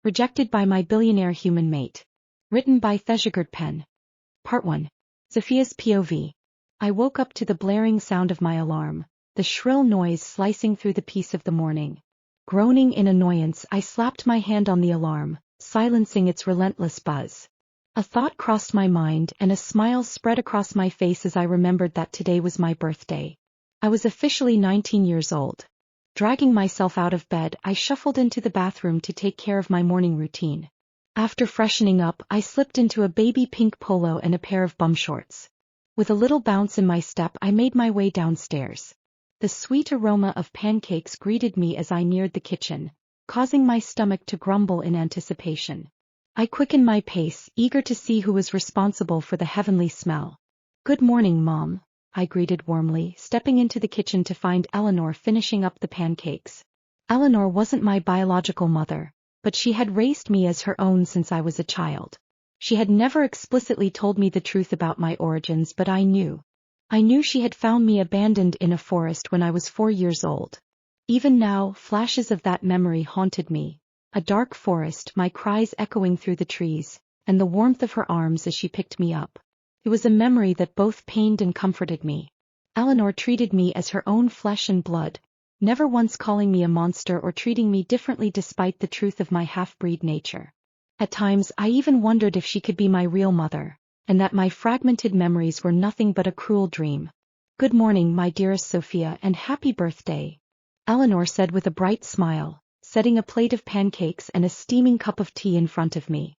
Rejected by my billionaire human mate. Written by Theshigurd Pen. Part 1. Sophia's POV. I woke up to the blaring sound of my alarm, the shrill noise slicing through the peace of the morning. Groaning in annoyance, I slapped my hand on the alarm, silencing its relentless buzz. A thought crossed my mind and a smile spread across my face as I remembered that today was my birthday. I was officially 19 years old. Dragging myself out of bed, I shuffled into the bathroom to take care of my morning routine. After freshening up, I slipped into a baby pink polo and a pair of bum shorts. With a little bounce in my step, I made my way downstairs. The sweet aroma of pancakes greeted me as I neared the kitchen, causing my stomach to grumble in anticipation. I quickened my pace, eager to see who was responsible for the heavenly smell. "Good morning, Mom," I greeted warmly, stepping into the kitchen to find Eleanor finishing up the pancakes. Eleanor wasn't my biological mother, but she had raised me as her own since I was a child. She had never explicitly told me the truth about my origins, but I knew. I knew she had found me abandoned in a forest when I was 4 years old. Even now, flashes of that memory haunted me. A dark forest, my cries echoing through the trees, and the warmth of her arms as she picked me up. It was a memory that both pained and comforted me. Eleanor treated me as her own flesh and blood, never once calling me a monster or treating me differently despite the truth of my half-breed nature. At times I even wondered if she could be my real mother, and that my fragmented memories were nothing but a cruel dream. "Good morning, my dearest Sophia, and happy birthday," Eleanor said with a bright smile, setting a plate of pancakes and a steaming cup of tea in front of me.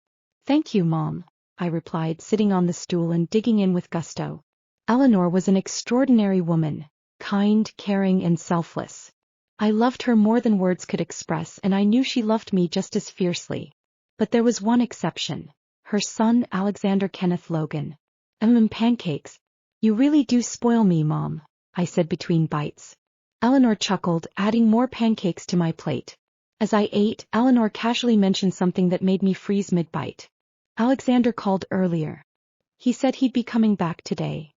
"Thank you, Mom," I replied, sitting on the stool and digging in with gusto. Eleanor was an extraordinary woman, kind, caring, and selfless. I loved her more than words could express, and I knew she loved me just as fiercely. But there was one exception: her son, Alexander Kenneth Logan. Pancakes. "You really do spoil me, Mom," I said between bites. Eleanor chuckled, adding more pancakes to my plate. As I ate, Eleanor casually mentioned something that made me freeze mid-bite. "Alexander called earlier. He said he'd be coming back today."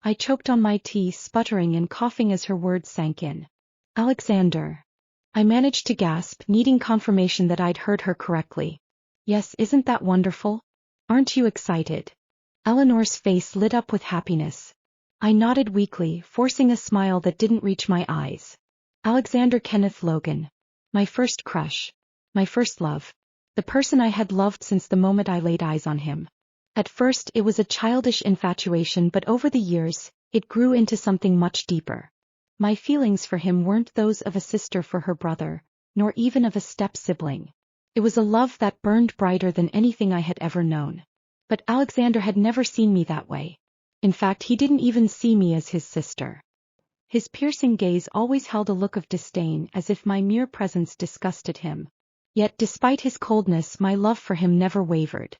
I choked on my tea, sputtering and coughing as her words sank in. "Alexander." I managed to gasp, needing confirmation that I'd heard her correctly. "Yes, isn't that wonderful? Aren't you excited?" Eleanor's face lit up with happiness. I nodded weakly, forcing a smile that didn't reach my eyes. Alexander Kenneth Logan. My first crush. My first love. The person I had loved since the moment I laid eyes on him. At first it was a childish infatuation, but over the years, it grew into something much deeper. My feelings for him weren't those of a sister for her brother, nor even of a step-sibling. It was a love that burned brighter than anything I had ever known. But Alexander had never seen me that way. In fact, he didn't even see me as his sister. His piercing gaze always held a look of disdain, as if my mere presence disgusted him. Yet despite his coldness, my love for him never wavered.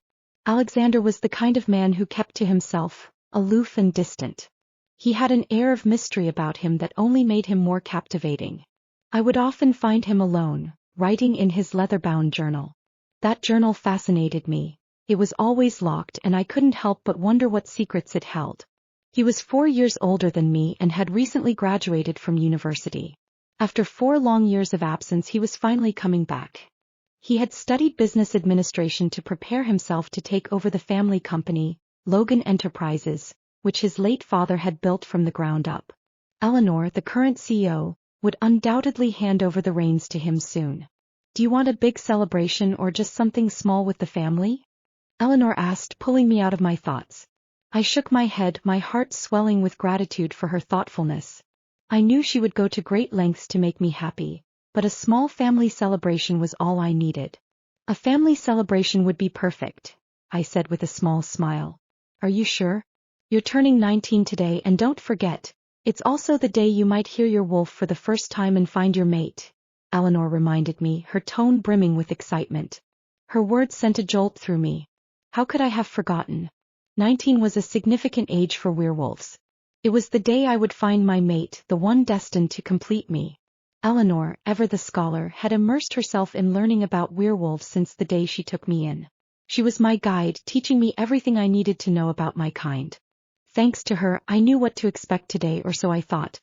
Alexander was the kind of man who kept to himself, aloof and distant. He had an air of mystery about him that only made him more captivating. I would often find him alone, writing in his leather-bound journal. That journal fascinated me. It was always locked, and I couldn't help but wonder what secrets it held. He was 4 years older than me and had recently graduated from university. After 4 long years of absence, he was finally coming back. He had studied business administration to prepare himself to take over the family company, Logan Enterprises, which his late father had built from the ground up. Eleanor, the current CEO, would undoubtedly hand over the reins to him soon. "Do you want a big celebration or just something small with the family?" Eleanor asked, pulling me out of my thoughts. I shook my head, my heart swelling with gratitude for her thoughtfulness. I knew she would go to great lengths to make me happy, but a small family celebration was all I needed. "A family celebration would be perfect," I said with a small smile. "Are you sure? You're turning 19 today, and don't forget, it's also the day you might hear your wolf for the first time and find your mate," Eleanor reminded me, her tone brimming with excitement. Her words sent a jolt through me. How could I have forgotten? 19 was a significant age for werewolves. It was the day I would find my mate, the one destined to complete me. Eleanor, ever the scholar, had immersed herself in learning about werewolves since the day she took me in. She was my guide, teaching me everything I needed to know about my kind. Thanks to her, I knew what to expect today, or so I thought.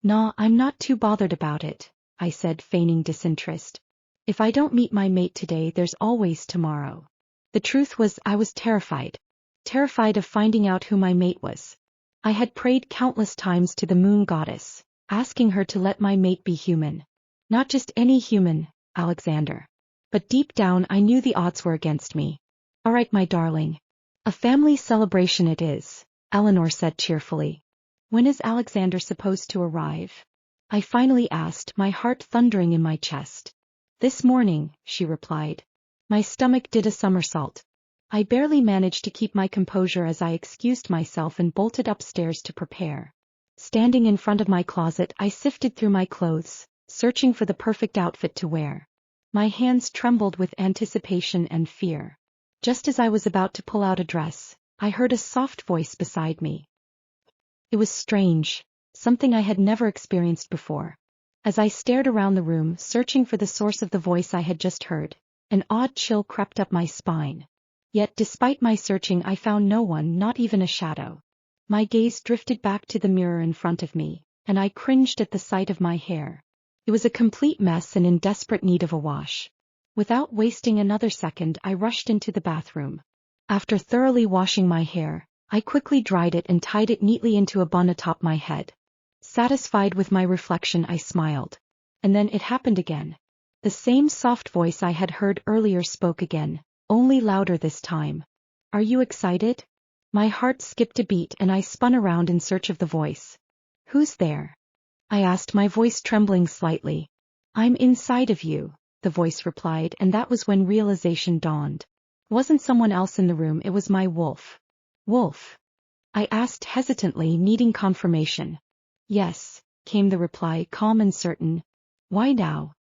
"Nah, I'm not too bothered about it," I said, feigning disinterest. If I don't meet my mate today, there's always tomorrow. The truth was, I was terrified. Terrified of finding out who my mate was. I had prayed countless times to the moon goddess, asking her to let my mate be human. Not just any human, Alexander. But deep down I knew the odds were against me. All right, my darling. A family celebration it is, Eleanor said cheerfully. When is Alexander supposed to arrive? I finally asked, my heart thundering in my chest. This morning, she replied. My stomach did a somersault. I barely managed to keep my composure as I excused myself and bolted upstairs to prepare. Standing in front of my closet, I sifted through my clothes, searching for the perfect outfit to wear. My hands trembled with anticipation and fear. Just as I was about to pull out a dress, I heard a soft voice beside me. It was strange, something I had never experienced before. As I stared around the room, searching for the source of the voice I had just heard, an odd chill crept up my spine. Yet despite my searching, I found no one, not even a shadow. My gaze drifted back to the mirror in front of me, and I cringed at the sight of my hair. It was a complete mess and in desperate need of a wash. Without wasting another second, I rushed into the bathroom. After thoroughly washing my hair, I quickly dried it and tied it neatly into a bun atop my head. Satisfied with my reflection, I smiled. And then it happened again. The same soft voice I had heard earlier spoke again, only louder this time. Are you excited? My heart skipped a beat and I spun around in search of the voice. Who's there? I asked, my voice trembling slightly. I'm inside of you, the voice replied, and that was when realization dawned. It wasn't someone else in the room, it was my wolf. Wolf? I asked hesitantly, needing confirmation. Yes, came the reply, calm and certain. Why now?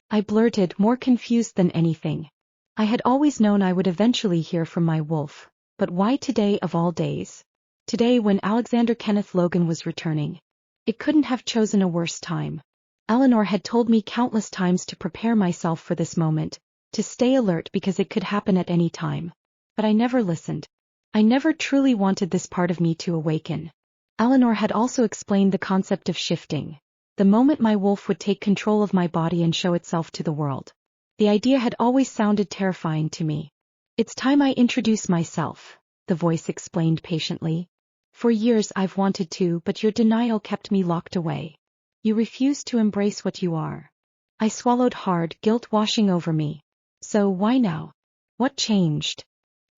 I blurted, more confused than anything. I had always known I would eventually hear from my wolf, but why today of all days? Today, when Alexander Kenneth Logan was returning. It couldn't have chosen a worse time. Eleanor had told me countless times to prepare myself for this moment, to stay alert because it could happen at any time. But I never listened. I never truly wanted this part of me to awaken. Eleanor had also explained the concept of shifting. The moment my wolf would take control of my body and show itself to the world. The idea had always sounded terrifying to me. It's time I introduce myself, the voice explained patiently. For years I've wanted to, but your denial kept me locked away. You refused to embrace what you are. I swallowed hard, guilt washing over me. So why now? What changed?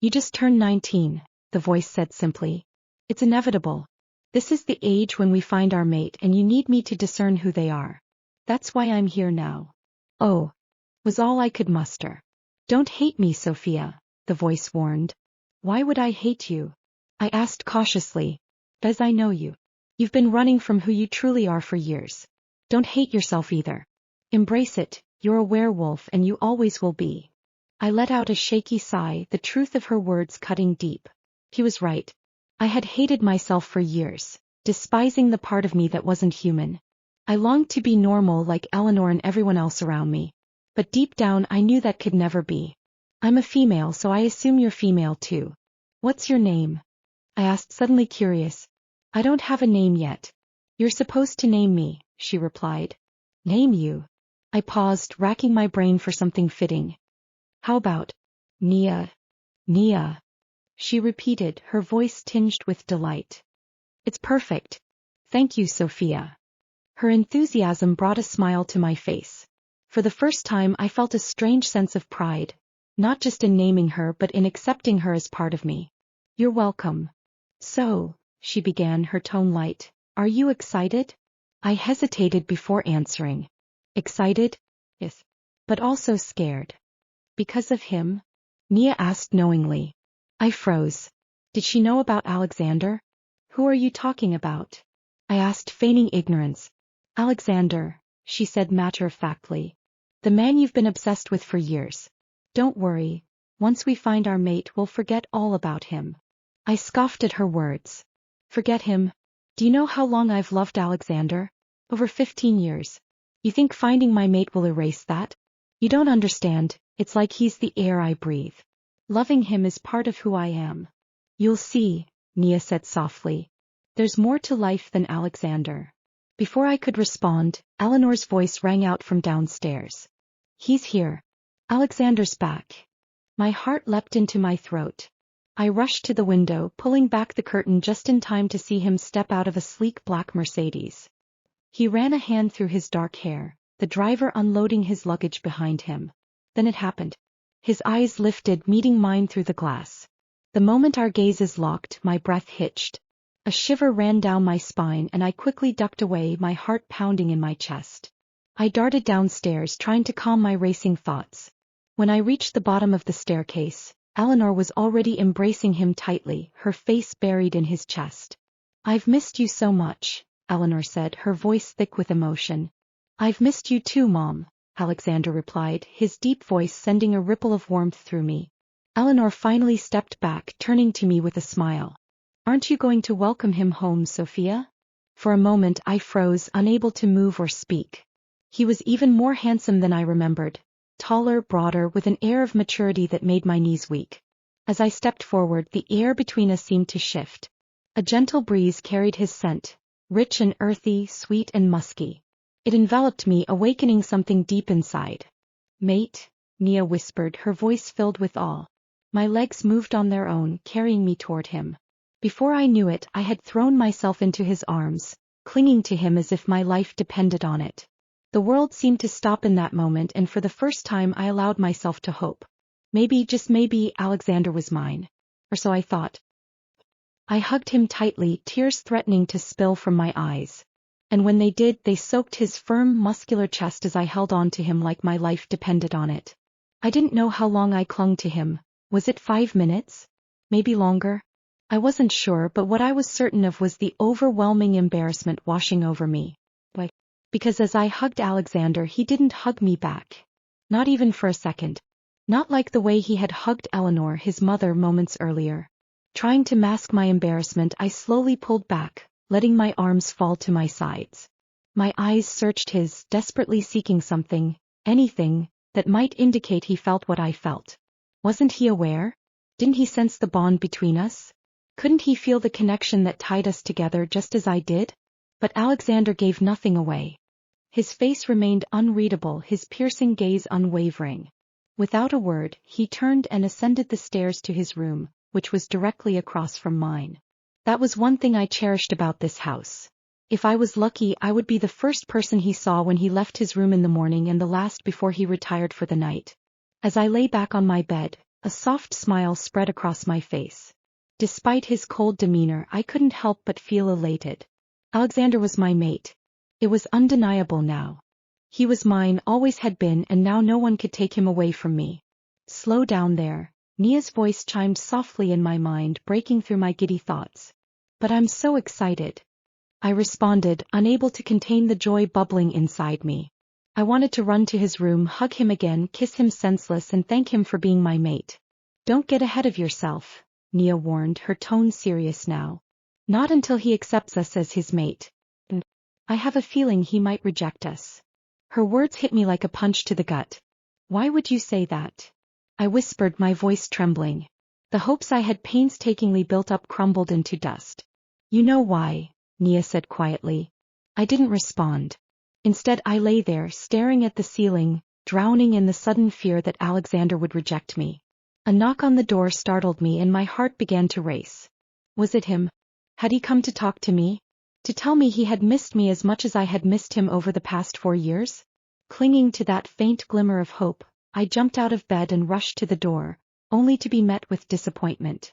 You just turned 19, the voice said simply. It's inevitable. This is the age when we find our mate, and you need me to discern who they are. That's why I'm here now. Oh, was all I could muster. Don't hate me, Sophia, the voice warned. Why would I hate you? I asked cautiously. As I know you. You've been running from who you truly are for years. Don't hate yourself either. Embrace it, you're a werewolf and you always will be. I let out a shaky sigh, the truth of her words cutting deep. He was right. I had hated myself for years, despising the part of me that wasn't human. I longed to be normal like Eleanor and everyone else around me. But deep down I knew that could never be. I'm a female, so I assume you're female too. What's your name? I asked, suddenly curious. I don't have a name yet. You're supposed to name me, she replied. Name you? I paused, racking my brain for something fitting. How about Nia? Nia? She repeated, her voice tinged with delight. It's perfect. Thank you, Sophia. Her enthusiasm brought a smile to my face. For the first time I felt a strange sense of pride, not just in naming her but in accepting her as part of me. You're welcome. So, she began, her tone light, are you excited? I hesitated before answering. Excited? Yes. But also scared. Because of him? Nia asked knowingly. I froze. Did she know about Alexander? Who are you talking about? I asked, feigning ignorance. Alexander, she said matter-of-factly. The man you've been obsessed with for years. Don't worry. Once we find our mate, we'll forget all about him. I scoffed at her words. Forget him? Do you know how long I've loved Alexander? Over 15 years. You think finding my mate will erase that? You don't understand, it's like he's the air I breathe. Loving him is part of who I am. You'll see, Nia said softly. There's more to life than Alexander. Before I could respond, Eleanor's voice rang out from downstairs. He's here. Alexander's back. My heart leapt into my throat. I rushed to the window, pulling back the curtain just in time to see him step out of a sleek black Mercedes. He ran a hand through his dark hair, the driver unloading his luggage behind him. Then it happened. His eyes lifted, meeting mine through the glass. The moment our gazes locked, my breath hitched. A shiver ran down my spine and I quickly ducked away, my heart pounding in my chest. I darted downstairs, trying to calm my racing thoughts. When I reached the bottom of the staircase, Eleanor was already embracing him tightly, her face buried in his chest. "I've missed you so much," Eleanor said, her voice thick with emotion. "I've missed you too, Mom," Alexander replied, his deep voice sending a ripple of warmth through me. Eleanor finally stepped back, turning to me with a smile. "Aren't you going to welcome him home, Sophia?" For a moment I froze, unable to move or speak. He was even more handsome than I remembered. Taller, broader, with an air of maturity that made my knees weak. As I stepped forward, the air between us seemed to shift. A gentle breeze carried his scent, rich and earthy, sweet and musky. It enveloped me, awakening something deep inside. "Mate," Nia whispered, her voice filled with awe. My legs moved on their own, carrying me toward him. Before I knew it, I had thrown myself into his arms, clinging to him as if my life depended on it. The world seemed to stop in that moment, and for the first time I allowed myself to hope. Maybe, just maybe, Alexander was mine. Or so I thought. I hugged him tightly, tears threatening to spill from my eyes. And when they did, they soaked his firm, muscular chest as I held on to him like my life depended on it. I didn't know how long I clung to him. Was it 5 minutes? Maybe longer? I wasn't sure, but what I was certain of was the overwhelming embarrassment washing over me. Because as I hugged Alexander, he didn't hug me back. Not even for a second. Not like the way he had hugged Eleanor, his mother, moments earlier. Trying to mask my embarrassment, I slowly pulled back, letting my arms fall to my sides. My eyes searched his, desperately seeking something, anything, that might indicate he felt what I felt. Wasn't he aware? Didn't he sense the bond between us? Couldn't he feel the connection that tied us together just as I did? But Alexander gave nothing away. His face remained unreadable, his piercing gaze unwavering. Without a word, he turned and ascended the stairs to his room, which was directly across from mine. That was one thing I cherished about this house. If I was lucky, I would be the first person he saw when he left his room in the morning and the last before he retired for the night. As I lay back on my bed, a soft smile spread across my face. Despite his cold demeanor, I couldn't help but feel elated. Alexander was my mate. It was undeniable now. He was mine, always had been, and now no one could take him away from me. "Slow down there," Nia's voice chimed softly in my mind, breaking through my giddy thoughts. "But I'm so excited," I responded, unable to contain the joy bubbling inside me. I wanted to run to his room, hug him again, kiss him senseless, and thank him for being my mate. "Don't get ahead of yourself," Nia warned, her tone serious now. "Not until he accepts us as his mate. And I have a feeling he might reject us." Her words hit me like a punch to the gut. "Why would you say that?" I whispered, my voice trembling. The hopes I had painstakingly built up crumbled into dust. "You know why," Nia said quietly. I didn't respond. Instead, I lay there, staring at the ceiling, drowning in the sudden fear that Alexander would reject me. A knock on the door startled me and my heart began to race. Was it him? Had he come to talk to me? To tell me he had missed me as much as I had missed him over the past 4 years? Clinging to that faint glimmer of hope, I jumped out of bed and rushed to the door, only to be met with disappointment.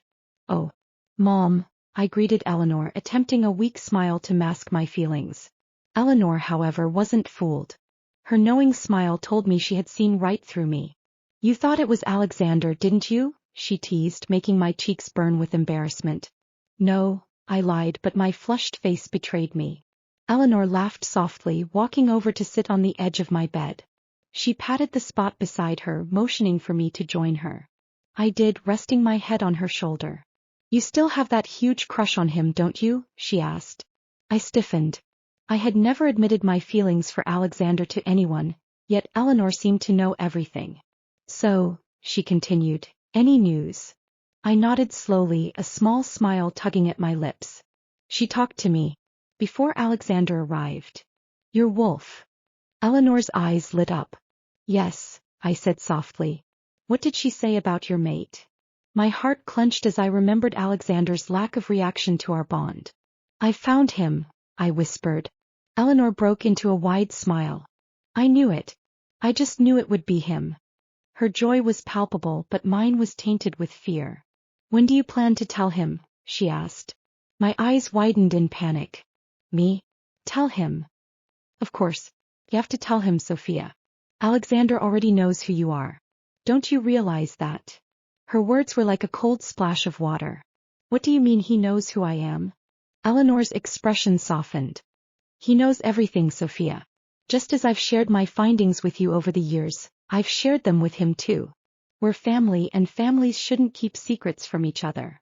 "Oh, Mom," I greeted Eleanor, attempting a weak smile to mask my feelings. Eleanor, however, wasn't fooled. Her knowing smile told me she had seen right through me. "You thought it was Alexander, didn't you?" she teased, making my cheeks burn with embarrassment. "No," I lied, but my flushed face betrayed me. Eleanor laughed softly, walking over to sit on the edge of my bed. She patted the spot beside her, motioning for me to join her. I did, resting my head on her shoulder. "You still have that huge crush on him, don't you?" she asked. I stiffened. I had never admitted my feelings for Alexander to anyone, yet Eleanor seemed to know everything. "So," she continued, "any news?" I nodded slowly, a small smile tugging at my lips. "She talked to me before Alexander arrived. Your wolf." Eleanor's eyes lit up. Yes, I said softly. What did she say about your mate? My heart clenched as I remembered Alexander's lack of reaction to our bond. I found him, I whispered. Eleanor broke into a wide smile. I knew it. I just knew it would be him. Her joy was palpable, but mine was tainted with fear. When do you plan to tell him? She asked. My eyes widened in panic. Me? Tell him? Of course. You have to tell him, Sophia. Alexander already knows who you are. Don't you realize that? Her words were like a cold splash of water. What do you mean he knows who I am? Eleanor's expression softened. He knows everything, Sophia. Just as I've shared my findings with you over the years, I've shared them with him too. We're family, and families shouldn't keep secrets from each other.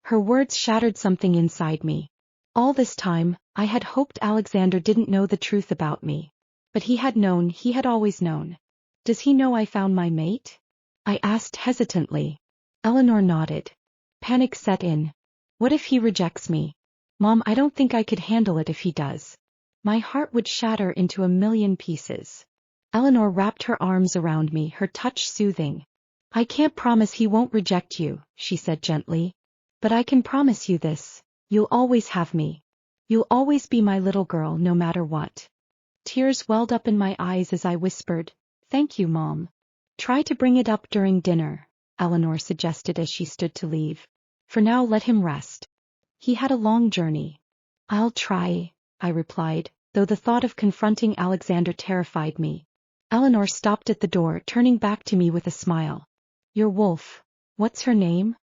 Her words shattered something inside me. All this time, I had hoped Alexander didn't know the truth about me. But he had known, he had always known. Does he know I found my mate? I asked hesitantly. Eleanor nodded. Panic set in. What if he rejects me? Mom, I don't think I could handle it if he does. My heart would shatter into a million pieces. Eleanor wrapped her arms around me, her touch soothing. I can't promise he won't reject you, she said gently. But I can promise you this. You'll always have me. You'll always be my little girl, no matter what. Tears welled up in my eyes as I whispered, Thank you, Mom. Try to bring it up during dinner, Eleanor suggested as she stood to leave. For now, let him rest. He had a long journey. I'll try, I replied, though the thought of confronting Alexander terrified me. Eleanor stopped at the door, turning back to me with a smile. Your wolf. What's her name?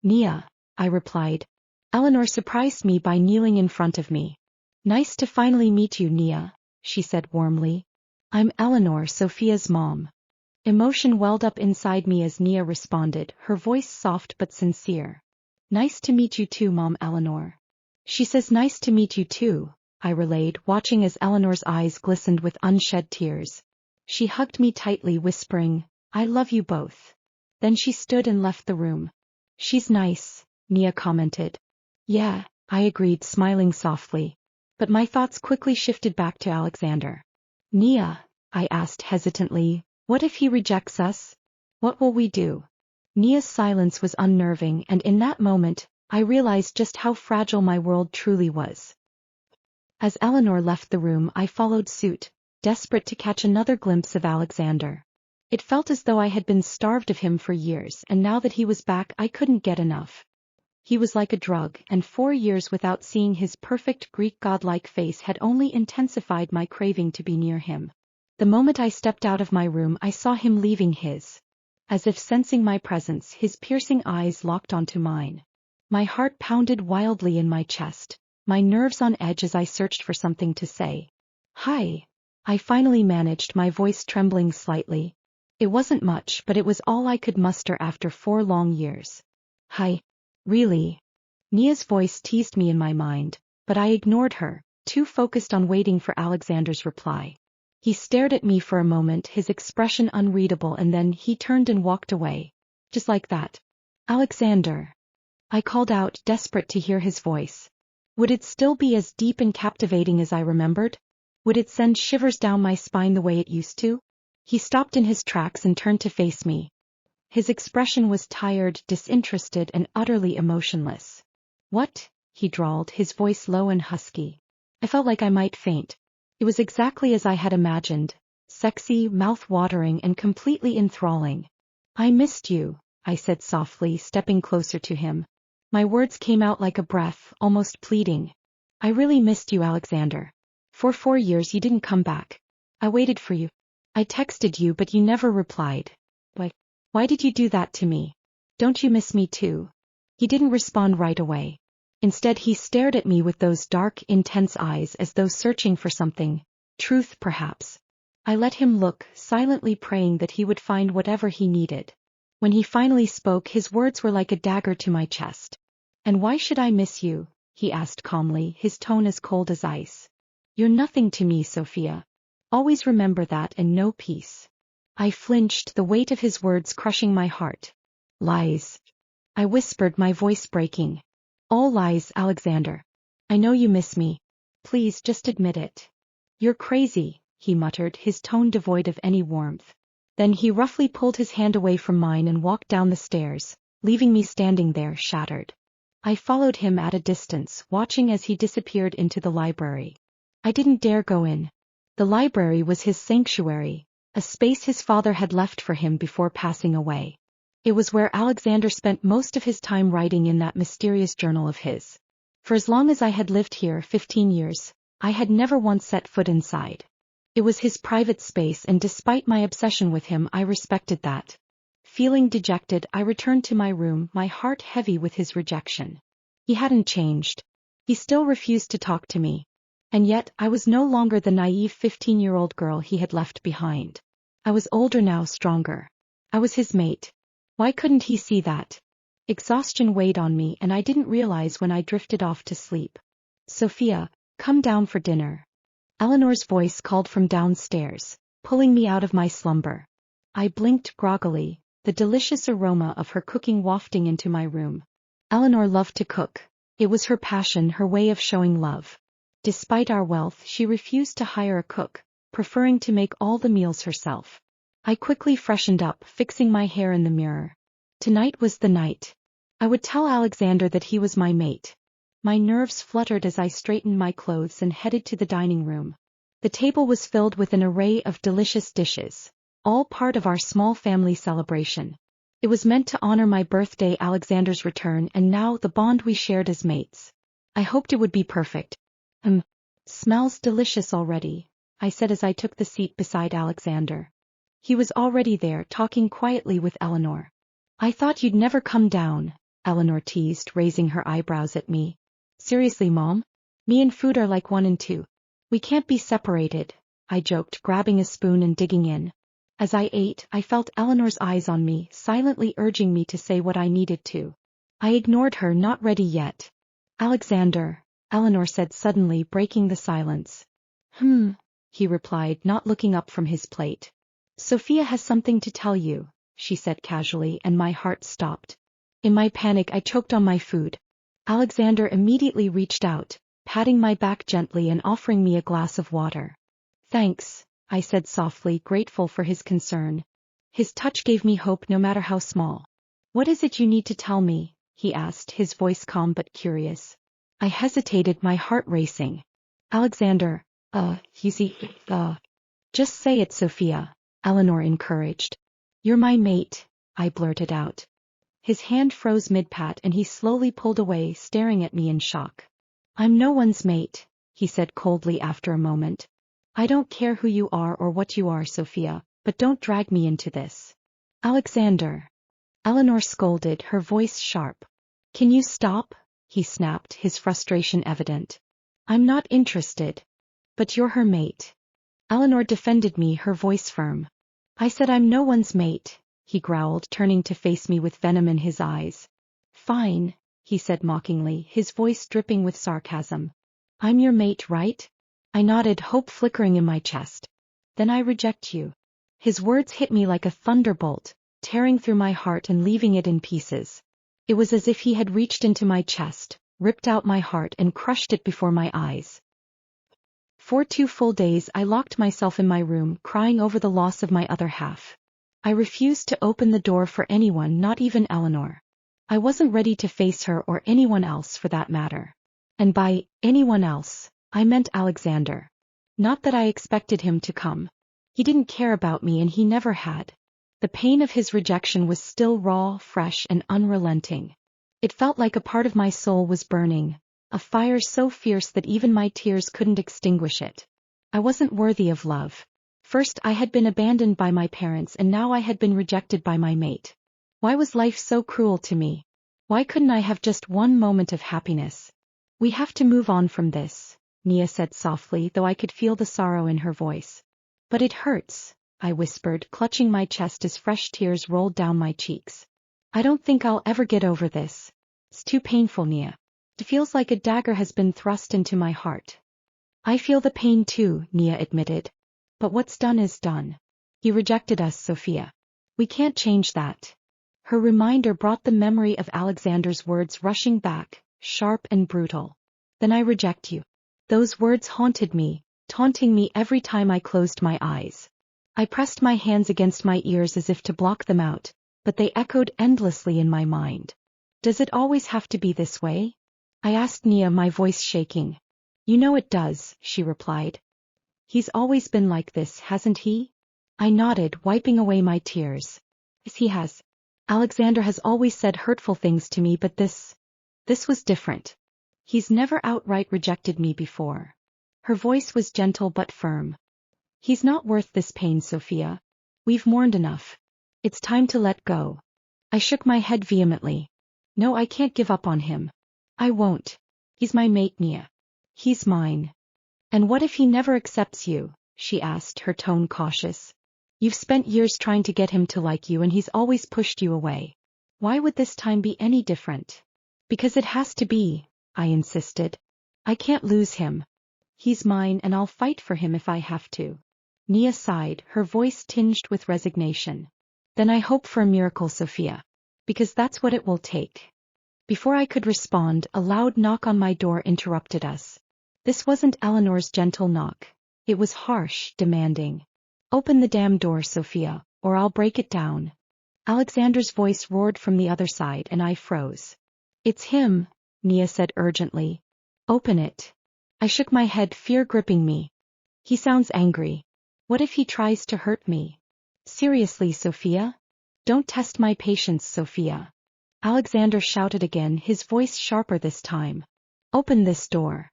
Nia, I replied. Eleanor surprised me by kneeling in front of me. Nice to finally meet you, Nia, she said warmly. I'm Eleanor, Sophia's mom. Emotion welled up inside me as Nia responded, her voice soft but sincere. Nice to meet you too, Mom Eleanor. She says nice to meet you too, I relayed, watching as Eleanor's eyes glistened with unshed tears. She hugged me tightly, whispering, I love you both. Then she stood and left the room. She's nice, Nia commented. Yeah, I agreed, smiling softly. But my thoughts quickly shifted back to Alexander. Nia, I asked hesitantly, what if he rejects us? What will we do? Nia's silence was unnerving, and in that moment, I realized just how fragile my world truly was. As Eleanor left the room, I followed suit, desperate to catch another glimpse of Alexander. It felt as though I had been starved of him for years, and now that he was back, I couldn't get enough. He was like a drug, and 4 years without seeing his perfect Greek godlike face had only intensified my craving to be near him. The moment I stepped out of my room, I saw him leaving his. As if sensing my presence, his piercing eyes locked onto mine. My heart pounded wildly in my chest, my nerves on edge as I searched for something to say. Hi. I finally managed, my voice trembling slightly. It wasn't much, but it was all I could muster after 4 long years. Hi. Really? Nia's voice teased me in my mind, but I ignored her, too focused on waiting for Alexander's reply. He stared at me for a moment, his expression unreadable, and then he turned and walked away. Just like that. Alexander. I called out, desperate to hear his voice. Would it still be as deep and captivating as I remembered? Would it send shivers down my spine the way it used to? He stopped in his tracks and turned to face me. His expression was tired, disinterested, and utterly emotionless. What? He drawled, his voice low and husky. I felt like I might faint. It was exactly as I had imagined, sexy, mouth-watering, and completely enthralling. I missed you, I said softly, stepping closer to him. My words came out like a breath, almost pleading. I really missed you, Alexander. For 4 years you didn't come back. I waited for you. I texted you, but you never replied. Why did you do that to me? Don't you miss me too? He didn't respond right away. Instead, he stared at me with those dark, intense eyes as though searching for something. Truth, perhaps. I let him look, silently praying that he would find whatever he needed. When he finally spoke, his words were like a dagger to my chest. And why should I miss you? He asked calmly, his tone as cold as ice. You're nothing to me, Sophia. Always remember that and know peace. I flinched, the weight of his words crushing my heart. Lies. I whispered, my voice breaking. All lies, Alexander. I know you miss me. Please, just admit it. You're crazy, he muttered, his tone devoid of any warmth. Then he roughly pulled his hand away from mine and walked down the stairs, leaving me standing there shattered. I followed him at a distance, watching as he disappeared into the library. I didn't dare go in. The library was his sanctuary, a space his father had left for him before passing away. It was where Alexander spent most of his time writing in that mysterious journal of his. For as long as I had lived here, 15 years, I had never once set foot inside. It was his private space, and despite my obsession with him, I respected that. Feeling dejected, I returned to my room, my heart heavy with his rejection. He hadn't changed. He still refused to talk to me. And yet, I was no longer the naive 15-year-old girl he had left behind. I was older now, stronger. I was his mate. Why couldn't he see that? Exhaustion weighed on me, and I didn't realize when I drifted off to sleep. Sophia, come down for dinner. Eleanor's voice called from downstairs, pulling me out of my slumber. I blinked groggily, the delicious aroma of her cooking wafting into my room. Eleanor loved to cook. It was her passion, her way of showing love. Despite our wealth, she refused to hire a cook, preferring to make all the meals herself. I quickly freshened up, fixing my hair in the mirror. Tonight was the night. I would tell Alexander that he was my mate. My nerves fluttered as I straightened my clothes and headed to the dining room. The table was filled with an array of delicious dishes, all part of our small family celebration. It was meant to honor my birthday, Alexander's return, and now the bond we shared as mates. I hoped it would be perfect. Smells delicious already, I said as I took the seat beside Alexander. He was already there, talking quietly with Eleanor. I thought you'd never come down, Eleanor teased, raising her eyebrows at me. Seriously, Mom? Me and food are like 1 and 2. We can't be separated, I joked, grabbing a spoon and digging in. As I ate, I felt Eleanor's eyes on me, silently urging me to say what I needed to. I ignored her, not ready yet. Alexander, Eleanor said suddenly, breaking the silence. He replied, not looking up from his plate. Sophia has something to tell you, she said casually, and my heart stopped. In my panic, I choked on my food. Alexander immediately reached out, patting my back gently and offering me a glass of water. Thanks, I said softly, grateful for his concern. His touch gave me hope, no matter how small. What is it you need to tell me? He asked, his voice calm but curious. I hesitated, my heart racing. Alexander, just say it, Sophia, Eleanor encouraged. You're my mate, I blurted out. His hand froze mid-pat and he slowly pulled away, staring at me in shock. I'm no one's mate, he said coldly after a moment. I don't care who you are or what you are, Sophia, but don't drag me into this. Alexander. Eleanor scolded, her voice sharp. Can you stop? He snapped, his frustration evident. I'm not interested. But you're her mate. Eleanor defended me, her voice firm. I said I'm no one's mate, he growled, turning to face me with venom in his eyes. Fine, he said mockingly, his voice dripping with sarcasm. I'm your mate, right? I nodded, hope flickering in my chest. Then I reject you. His words hit me like a thunderbolt, tearing through my heart and leaving it in pieces. It was as if he had reached into my chest, ripped out my heart and crushed it before my eyes. For 2 full days I locked myself in my room, crying over the loss of my other half. I refused to open the door for anyone, not even Eleanor. I wasn't ready to face her or anyone else for that matter. And by anyone else, I meant Alexander. Not that I expected him to come. He didn't care about me and he never had. The pain of his rejection was still raw, fresh and unrelenting. It felt like a part of my soul was burning, a fire so fierce that even my tears couldn't extinguish it. I wasn't worthy of love. First I had been abandoned by my parents and now I had been rejected by my mate. Why was life so cruel to me? Why couldn't I have just one moment of happiness? We have to move on from this, Nia said softly, though I could feel the sorrow in her voice. But it hurts, I whispered, clutching my chest as fresh tears rolled down my cheeks. I don't think I'll ever get over this. It's too painful, Nia. It feels like a dagger has been thrust into my heart. I feel the pain too, Nia admitted. But what's done is done. He rejected us, Sophia. We can't change that. Her reminder brought the memory of Alexander's words rushing back, sharp and brutal. Then I reject you. Those words haunted me, taunting me every time I closed my eyes. I pressed my hands against my ears as if to block them out, but they echoed endlessly in my mind. Does it always have to be this way? I asked Nia, my voice shaking. You know it does, she replied. He's always been like this, hasn't he? I nodded, wiping away my tears. Yes, he has. Alexander has always said hurtful things to me, but this was different. He's never outright rejected me before. Her voice was gentle but firm. He's not worth this pain, Sophia. We've mourned enough. It's time to let go. I shook my head vehemently. No, I can't give up on him. I won't. He's my mate, Nia. He's mine. And what if he never accepts you? She asked, her tone cautious. You've spent years trying to get him to like you and he's always pushed you away. Why would this time be any different? Because it has to be, I insisted. I can't lose him. He's mine and I'll fight for him if I have to. Nia sighed, her voice tinged with resignation. Then I hope for a miracle, Sophia. Because that's what it will take. Before I could respond, a loud knock on my door interrupted us. This wasn't Eleanor's gentle knock. It was harsh, demanding. Open the damn door, Sophia, or I'll break it down. Alexander's voice roared from the other side and I froze. It's him, Nia said urgently. Open it. I shook my head, fear gripping me. He sounds angry. What if he tries to hurt me? Seriously, Sophia? Don't test my patience, Sophia. Alexander shouted again, his voice sharper this time. Open this door.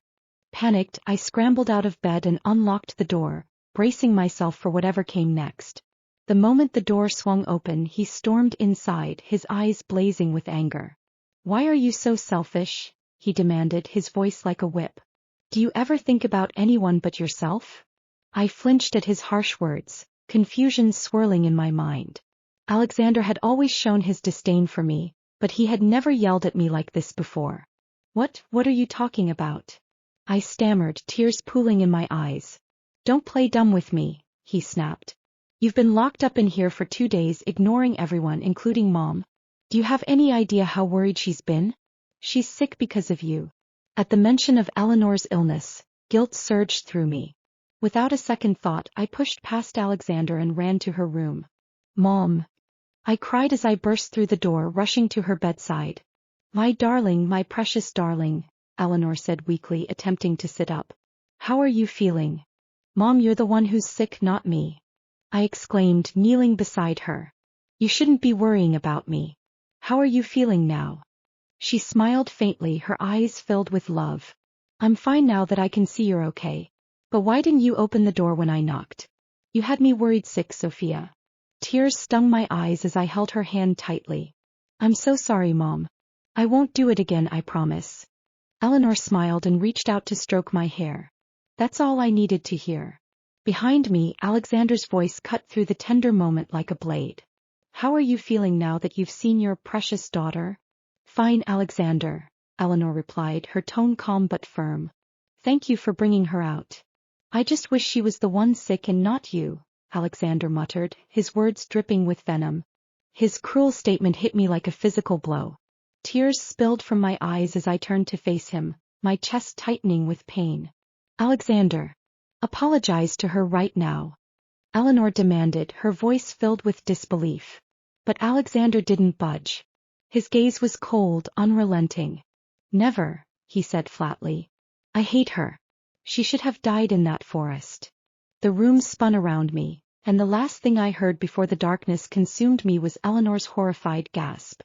Panicked, I scrambled out of bed and unlocked the door, bracing myself for whatever came next. The moment the door swung open, he stormed inside, his eyes blazing with anger. Why are you so selfish? He demanded, his voice like a whip. Do you ever think about anyone but yourself? I flinched at his harsh words, confusion swirling in my mind. Alexander had always shown his disdain for me, but he had never yelled at me like this before. What are you talking about? I stammered, tears pooling in my eyes. Don't play dumb with me, he snapped. You've been locked up in here for 2 days, ignoring everyone, including Mom. Do you have any idea how worried she's been? She's sick because of you. At the mention of Eleanor's illness, guilt surged through me. Without a second thought, I pushed past Alexander and ran to her room. Mom! I cried as I burst through the door, rushing to her bedside. My darling, my precious darling, Eleanor said weakly, attempting to sit up. How are you feeling? Mom, you're the one who's sick, not me. I exclaimed, kneeling beside her. You shouldn't be worrying about me. How are you feeling now? She smiled faintly, her eyes filled with love. I'm fine now that I can see you're okay. But why didn't you open the door when I knocked? You had me worried sick, Sophia. Tears stung my eyes as I held her hand tightly. I'm so sorry, Mom. I won't do it again, I promise. Eleanor smiled and reached out to stroke my hair. That's all I needed to hear. Behind me, Alexander's voice cut through the tender moment like a blade. How are you feeling now that you've seen your precious daughter? Fine, Alexander, Eleanor replied, her tone calm but firm. Thank you for bringing her out. I just wish she was the one sick and not you, Alexander muttered, his words dripping with venom. His cruel statement hit me like a physical blow. Tears spilled from my eyes as I turned to face him, my chest tightening with pain. Alexander, apologize to her right now, Eleanor demanded, her voice filled with disbelief. But Alexander didn't budge. His gaze was cold, unrelenting. Never, he said flatly. I hate her. She should have died in that forest. The room spun around me, and the last thing I heard before the darkness consumed me was Eleanor's horrified gasp.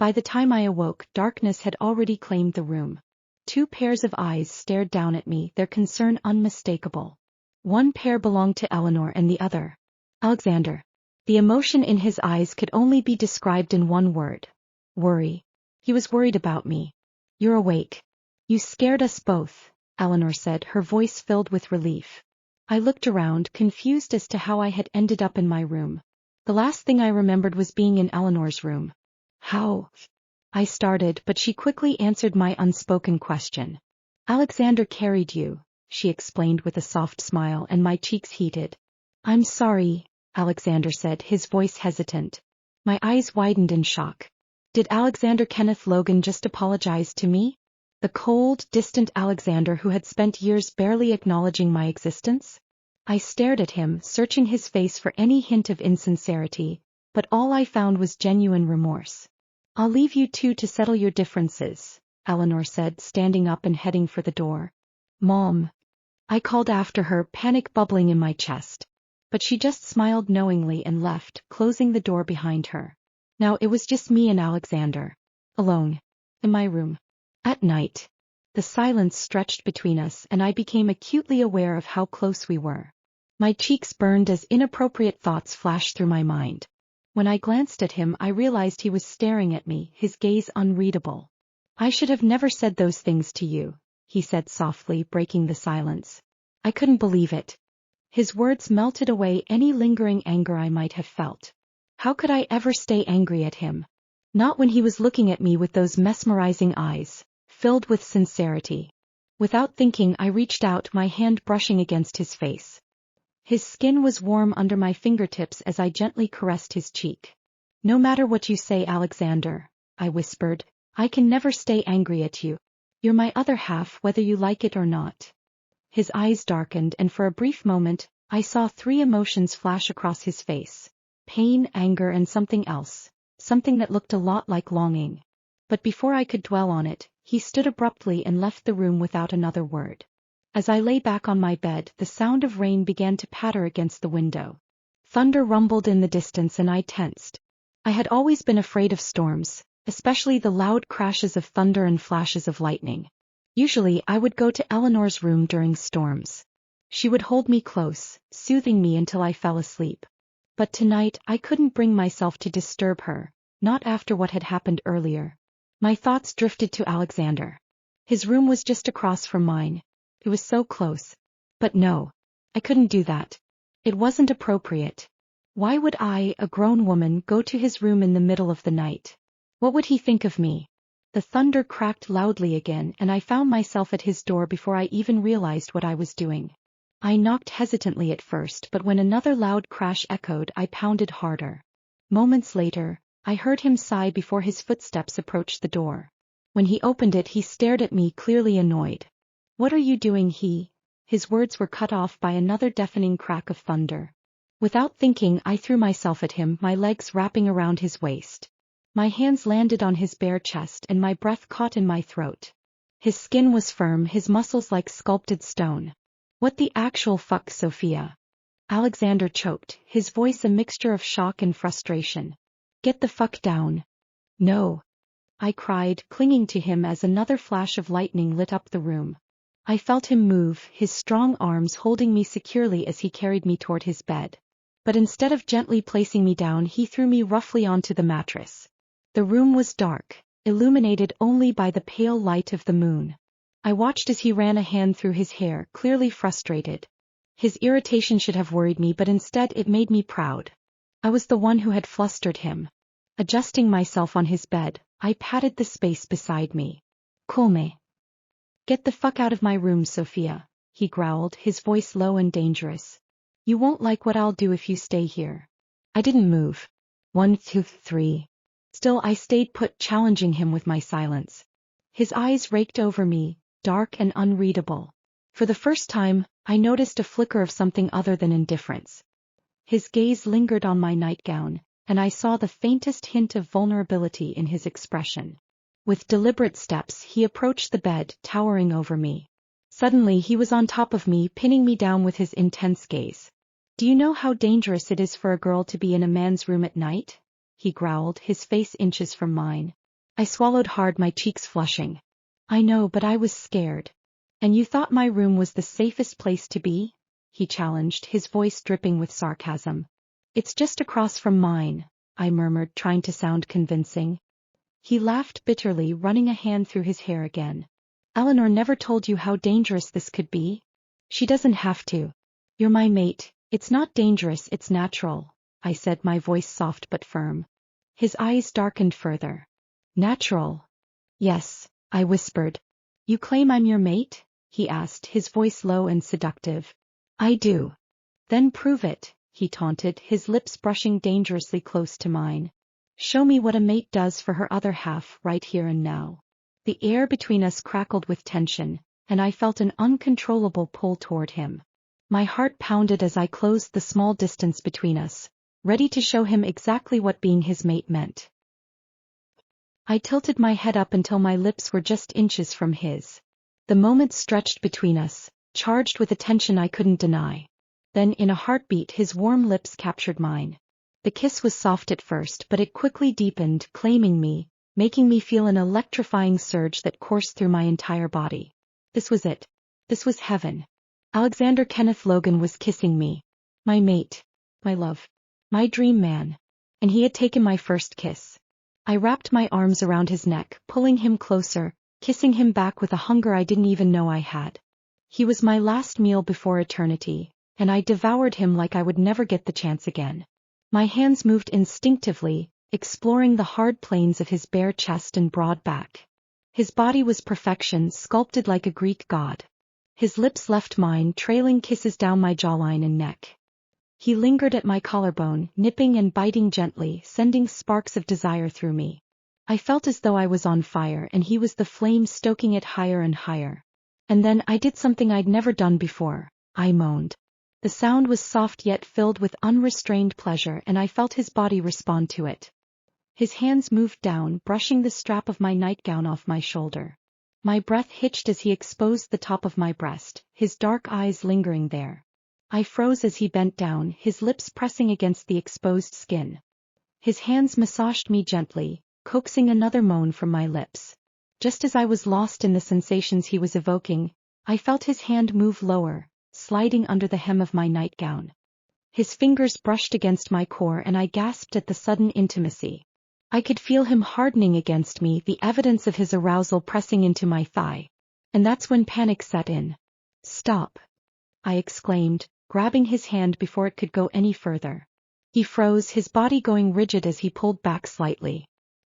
By the time I awoke, darkness had already claimed the room. 2 pairs of eyes stared down at me, their concern unmistakable. One pair belonged to Eleanor and the other, Alexander. The emotion in his eyes could only be described in one word. Worry. He was worried about me. You're awake. You scared us both, Eleanor said, her voice filled with relief. I looked around, confused as to how I had ended up in my room. The last thing I remembered was being in Eleanor's room. How? I started, but she quickly answered my unspoken question. Alexander carried you, she explained with a soft smile, and my cheeks heated. I'm sorry, Alexander said, his voice hesitant. My eyes widened in shock. Did Alexander Kenneth Logan just apologize to me? The cold, distant Alexander who had spent years barely acknowledging my existence? I stared at him, searching his face for any hint of insincerity, but all I found was genuine remorse. I'll leave you two to settle your differences, Eleanor said, standing up and heading for the door. Mom, I called after her, panic bubbling in my chest. But she just smiled knowingly and left, closing the door behind her. Now it was just me and Alexander. Alone. In my room. At night. The silence stretched between us and I became acutely aware of how close we were. My cheeks burned as inappropriate thoughts flashed through my mind. When I glanced at him, I realized he was staring at me, his gaze unreadable. I should have never said those things to you, he said softly, breaking the silence. I couldn't believe it. His words melted away any lingering anger I might have felt. How could I ever stay angry at him? Not when he was looking at me with those mesmerizing eyes, filled with sincerity. Without thinking, I reached out, my hand brushing against his face. His skin was warm under my fingertips as I gently caressed his cheek. No matter what you say, Alexander, I whispered, I can never stay angry at you. You're my other half, whether you like it or not. His eyes darkened, and for a brief moment, I saw three emotions flash across his face. Pain, anger, and something else. Something that looked a lot like longing. But before I could dwell on it, he stood abruptly and left the room without another word. As I lay back on my bed, the sound of rain began to patter against the window. Thunder rumbled in the distance and I tensed. I had always been afraid of storms, especially the loud crashes of thunder and flashes of lightning. Usually I would go to Eleanor's room during storms. She would hold me close, soothing me until I fell asleep. But tonight I couldn't bring myself to disturb her, not after what had happened earlier. My thoughts drifted to Alexander. His room was just across from mine. It was so close. But no, I couldn't do that. It wasn't appropriate. Why would I, a grown woman, go to his room in the middle of the night? What would he think of me? The thunder cracked loudly again and I found myself at his door before I even realized what I was doing. I knocked hesitantly at first, but when another loud crash echoed, I pounded harder. Moments later, I heard him sigh before his footsteps approached the door. When he opened it, he stared at me, clearly annoyed. What are you doing? His words were cut off by another deafening crack of thunder. Without thinking, I threw myself at him, my legs wrapping around his waist. My hands landed on his bare chest and my breath caught in my throat. His skin was firm, his muscles like sculpted stone. What the actual fuck, Sophia? Alexander choked, his voice a mixture of shock and frustration. Get the fuck down. No. I cried, clinging to him as another flash of lightning lit up the room. I felt him move, his strong arms holding me securely as he carried me toward his bed. But instead of gently placing me down, he threw me roughly onto the mattress. The room was dark, illuminated only by the pale light of the moon. I watched as he ran a hand through his hair, clearly frustrated. His irritation should have worried me, but instead it made me proud. I was the one who had flustered him. Adjusting myself on his bed, I patted the space beside me. Calme. Get the fuck out of my room, Sophia, he growled, his voice low and dangerous. You won't like what I'll do if you stay here. I didn't move. 1, 2, 3. Still I stayed put, challenging him with my silence. His eyes raked over me, dark and unreadable. For the first time, I noticed a flicker of something other than indifference. His gaze lingered on my nightgown, and I saw the faintest hint of vulnerability in his expression. With deliberate steps, he approached the bed, towering over me. Suddenly he was on top of me, pinning me down with his intense gaze. Do you know how dangerous it is for a girl to be in a man's room at night? He growled, his face inches from mine. I swallowed hard, my cheeks flushing. I know, but I was scared. And you thought my room was the safest place to be? He challenged, his voice dripping with sarcasm. It's just across from mine, I murmured, trying to sound convincing. He laughed bitterly, running a hand through his hair again. Eleanor never told you how dangerous this could be? She doesn't have to. You're my mate. It's not dangerous, it's natural, I said, my voice soft but firm. His eyes darkened further. Natural? Yes, I whispered. You claim I'm your mate? He asked, his voice low and seductive. I do. Then prove it, he taunted, his lips brushing dangerously close to mine. Show me what a mate does for her other half, right here and now. The air between us crackled with tension, and I felt an uncontrollable pull toward him. My heart pounded as I closed the small distance between us, ready to show him exactly what being his mate meant. I tilted my head up until my lips were just inches from his. The moment stretched between us, charged with a tension I couldn't deny. Then in a heartbeat his warm lips captured mine. The kiss was soft at first, but it quickly deepened, claiming me, making me feel an electrifying surge that coursed through my entire body. This was it. This was heaven. Alexander Kenneth Logan was kissing me. My mate. My love. My dream man. And he had taken my first kiss. I wrapped my arms around his neck, pulling him closer, kissing him back with a hunger I didn't even know I had. He was my last meal before eternity, and I devoured him like I would never get the chance again. My hands moved instinctively, exploring the hard planes of his bare chest and broad back. His body was perfection, sculpted like a Greek god. His lips left mine, trailing kisses down my jawline and neck. He lingered at my collarbone, nipping and biting gently, sending sparks of desire through me. I felt as though I was on fire and he was the flame stoking it higher and higher. And then I did something I'd never done before. I moaned. The sound was soft yet filled with unrestrained pleasure, and I felt his body respond to it. His hands moved down, brushing the strap of my nightgown off my shoulder. My breath hitched as he exposed the top of my breast, his dark eyes lingering there. I froze as he bent down, his lips pressing against the exposed skin. His hands massaged me gently, coaxing another moan from my lips. Just as I was lost in the sensations he was evoking, I felt his hand move lower, sliding under the hem of my nightgown. His fingers brushed against my core and I gasped at the sudden intimacy. I could feel him hardening against me, the evidence of his arousal pressing into my thigh. And that's when panic set in. "Stop!" I exclaimed, grabbing his hand before it could go any further. He froze, his body going rigid as he pulled back slightly.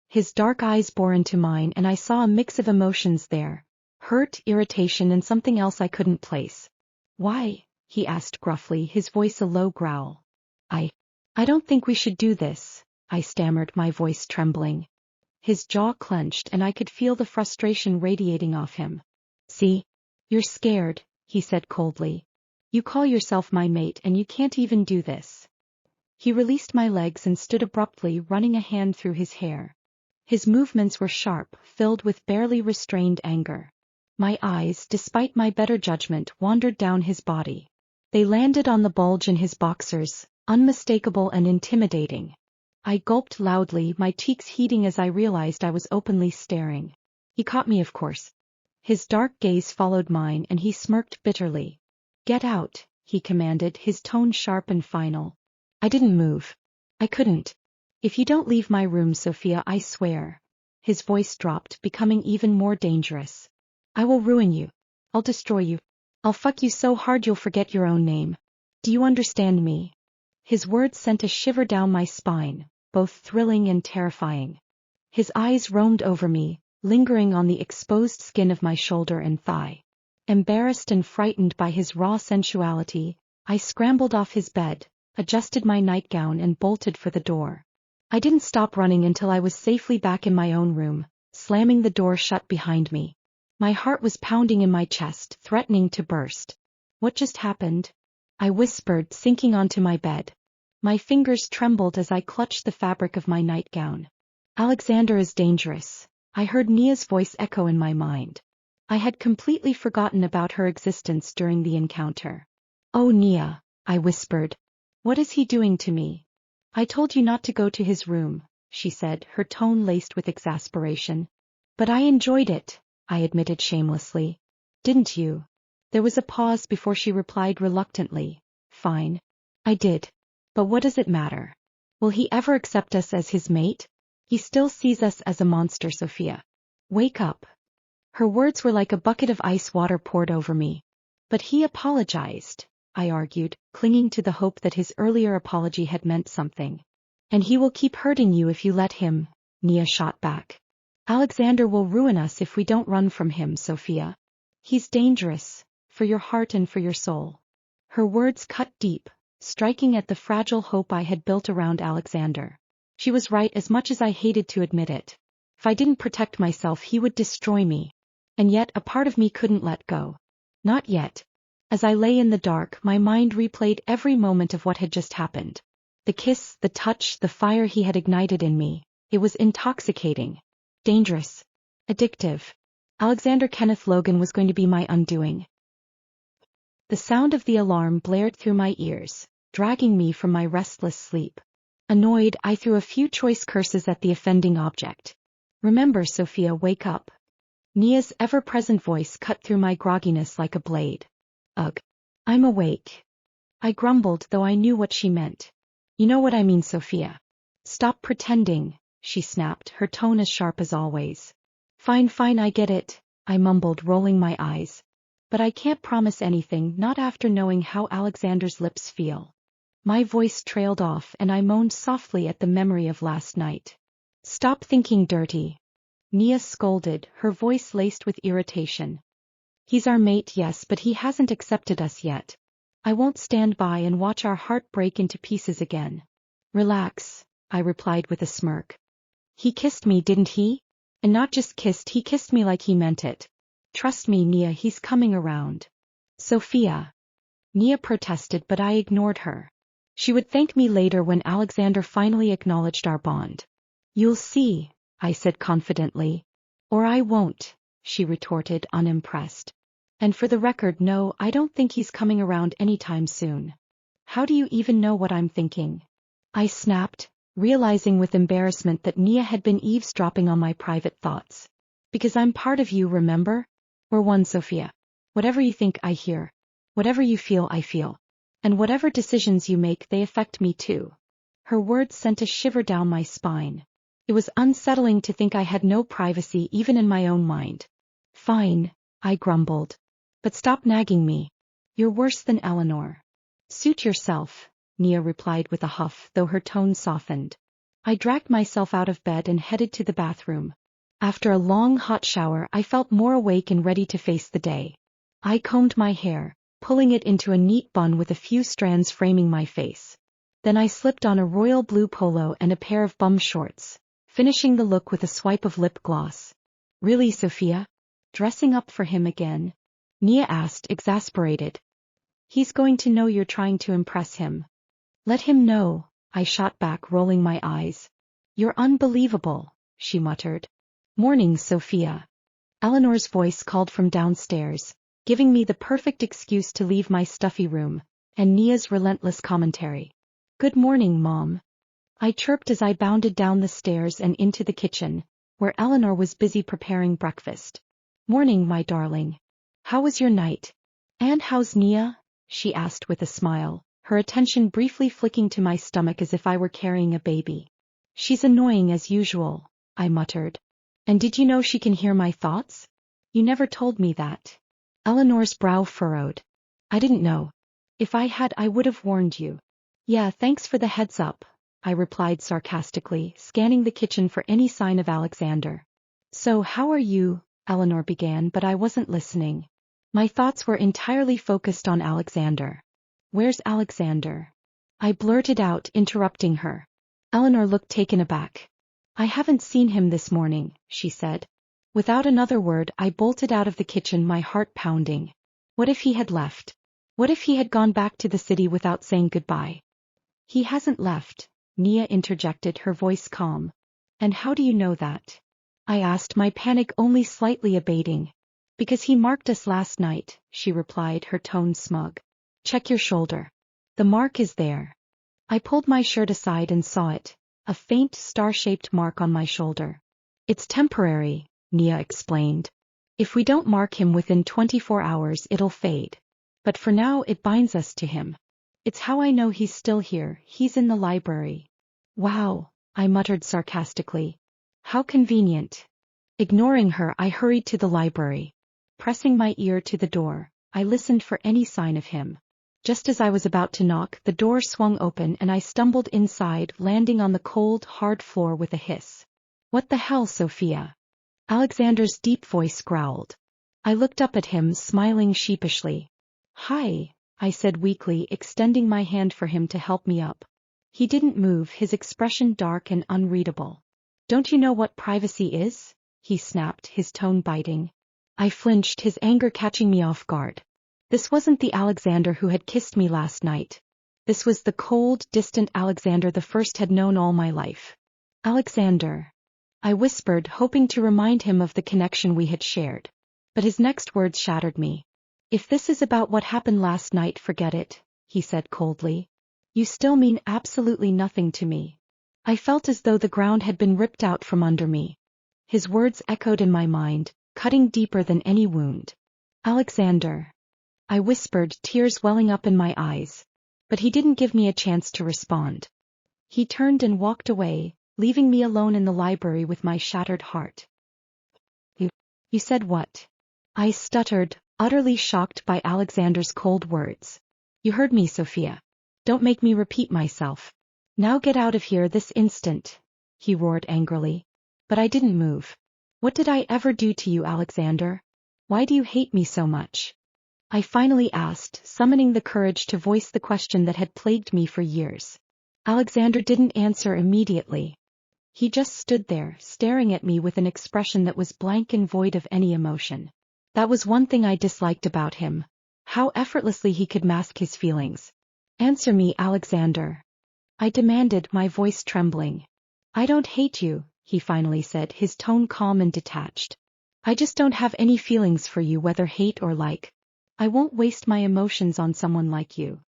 His dark eyes bore into mine and I saw a mix of emotions there. Hurt, irritation, and something else I couldn't place. "Why?" he asked gruffly, his voice a low growl. I don't think we should do this," I stammered, my voice trembling. His jaw clenched and I could feel the frustration radiating off him. "See? You're scared," he said coldly. "You call yourself my mate and you can't even do this." He released my legs and stood abruptly, running a hand through his hair. His movements were sharp, filled with barely restrained anger. My eyes, despite my better judgment, wandered down his body. They landed on the bulge in his boxers, unmistakable and intimidating. I gulped loudly, my cheeks heating as I realized I was openly staring. He caught me, of course. His dark gaze followed mine and he smirked bitterly. "Get out," he commanded, his tone sharp and final. I didn't move. I couldn't. "If you don't leave my room, Sophia, I swear." His voice dropped, becoming even more dangerous. "I will ruin you. I'll destroy you. I'll fuck you so hard you'll forget your own name. Do you understand me?" His words sent a shiver down my spine, both thrilling and terrifying. His eyes roamed over me, lingering on the exposed skin of my shoulder and thigh. Embarrassed and frightened by his raw sensuality, I scrambled off his bed, adjusted my nightgown and bolted for the door. I didn't stop running until I was safely back in my own room, slamming the door shut behind me. My heart was pounding in my chest, threatening to burst. "What just happened?" I whispered, sinking onto my bed. My fingers trembled as I clutched the fabric of my nightgown. "Alexander is dangerous," I heard Nia's voice echo in my mind. I had completely forgotten about her existence during the encounter. "Oh, Nia," I whispered. "What is he doing to me?" "I told you not to go to his room," she said, her tone laced with exasperation. "But I enjoyed it," I admitted shamelessly. "Didn't you?" There was a pause before she replied reluctantly. "Fine. I did. But what does it matter? Will he ever accept us as his mate? He still sees us as a monster, Sophia. Wake up." Her words were like a bucket of ice water poured over me. "But he apologized," I argued, clinging to the hope that his earlier apology had meant something. "And he will keep hurting you if you let him," Nia shot back. "Alexander will ruin us if we don't run from him, Sophia. He's dangerous, for your heart and for your soul." Her words cut deep, striking at the fragile hope I had built around Alexander. She was right, as much as I hated to admit it. If I didn't protect myself, he would destroy me. And yet a part of me couldn't let go. Not yet. As I lay in the dark, my mind replayed every moment of what had just happened. The kiss, the touch, the fire he had ignited in me. It was intoxicating. Dangerous. Addictive. Alexander Kenneth Logan was going to be my undoing. The sound of the alarm blared through my ears, dragging me from my restless sleep. Annoyed, I threw a few choice curses at the offending object. Remember, Sophia, wake up. Nia's ever-present voice cut through my grogginess like a blade. Ugh. I'm awake. I grumbled, though I knew what she meant. You know what I mean, Sophia. Stop pretending, she snapped, her tone as sharp as always. Fine, I get it, I mumbled, rolling my eyes. But I can't promise anything, not after knowing how Alexander's lips feel. My voice trailed off and I moaned softly at the memory of last night. Stop thinking dirty. Nia scolded, her voice laced with irritation. He's our mate, yes, but he hasn't accepted us yet. I won't stand by and watch our heart break into pieces again. Relax, I replied with a smirk. He kissed me, didn't he? And not just kissed, he kissed me like he meant it. Trust me, Nia, he's coming around. Sophia. Nia protested, but I ignored her. She would thank me later when Alexander finally acknowledged our bond. You'll see, I said confidently. Or I won't, she retorted, unimpressed. And for the record, no, I don't think he's coming around anytime soon. How do you even know what I'm thinking? I snapped, realizing with embarrassment that Nia had been eavesdropping on my private thoughts. Because I'm part of you, remember? We're one, Sophia. Whatever you think, I hear. Whatever you feel, I feel. And whatever decisions you make, they affect me too. Her words sent a shiver down my spine. It was unsettling to think I had no privacy even in my own mind. Fine, I grumbled. But stop nagging me. You're worse than Eleanor. Suit yourself, Nia replied with a huff, though her tone softened. I dragged myself out of bed and headed to the bathroom. After a long hot shower, I felt more awake and ready to face the day. I combed my hair, pulling it into a neat bun with a few strands framing my face. Then I slipped on a royal blue polo and a pair of bum shorts, finishing the look with a swipe of lip gloss. Really, Sophia? Dressing up for him again? Nia asked, exasperated. He's going to know you're trying to impress him. Let him know, I shot back, rolling my eyes. You're unbelievable, she muttered. Morning, Sophia. Eleanor's voice called from downstairs, giving me the perfect excuse to leave my stuffy room, and Nia's relentless commentary. Good morning, Mom. I chirped as I bounded down the stairs and into the kitchen, where Eleanor was busy preparing breakfast. Morning, my darling. How was your night? And how's Nia? She asked with a smile, her attention briefly flicking to my stomach as if I were carrying a baby. She's annoying as usual, I muttered. And did you know she can hear my thoughts? You never told me that. Eleanor's brow furrowed. I didn't know. If I had, I would have warned you. Yeah, thanks for the heads up, I replied sarcastically, scanning the kitchen for any sign of Alexander. So how are you? Eleanor began, but I wasn't listening. My thoughts were entirely focused on Alexander. Where's Alexander? I blurted out, interrupting her. Eleanor looked taken aback. I haven't seen him this morning, she said. Without another word, I bolted out of the kitchen, my heart pounding. What if he had left? What if he had gone back to the city without saying goodbye? He hasn't left, Nia interjected, her voice calm. And how do you know that? I asked, my panic only slightly abating. Because he marked us last night, she replied, her tone smug. Check your shoulder. The mark is there. I pulled my shirt aside and saw it, a faint star-shaped mark on my shoulder. It's temporary, Nia explained. If we don't mark him within 24 hours, it'll fade. But for now, it binds us to him. It's how I know he's still here. He's in the library. Wow, I muttered sarcastically. How convenient. Ignoring her, I hurried to the library. Pressing my ear to the door, I listened for any sign of him. Just as I was about to knock, the door swung open and I stumbled inside, landing on the cold, hard floor with a hiss. What the hell, Sophia? Alexander's deep voice growled. I looked up at him, smiling sheepishly. Hi, I said weakly, extending my hand for him to help me up. He didn't move, his expression dark and unreadable. Don't you know what privacy is? He snapped, his tone biting. I flinched, his anger catching me off guard. This wasn't the Alexander who had kissed me last night. This was the cold, distant Alexander the first had known all my life. Alexander, I whispered, hoping to remind him of the connection we had shared. But his next words shattered me. If this is about what happened last night, forget it, he said coldly. You still mean absolutely nothing to me. I felt as though the ground had been ripped out from under me. His words echoed in my mind, cutting deeper than any wound. Alexander, I whispered, tears welling up in my eyes. But he didn't give me a chance to respond. He turned and walked away, leaving me alone in the library with my shattered heart. You said what? I stuttered, utterly shocked by Alexander's cold words. You heard me, Sophia. Don't make me repeat myself. Now get out of here this instant, he roared angrily. But I didn't move. What did I ever do to you, Alexander? Why do you hate me so much? I finally asked, summoning the courage to voice the question that had plagued me for years. Alexander didn't answer immediately. He just stood there, staring at me with an expression that was blank and void of any emotion. That was one thing I disliked about him. How effortlessly he could mask his feelings. Answer me, Alexander. I demanded, my voice trembling. I don't hate you, he finally said, his tone calm and detached. I just don't have any feelings for you, whether hate or like. I won't waste my emotions on someone like you.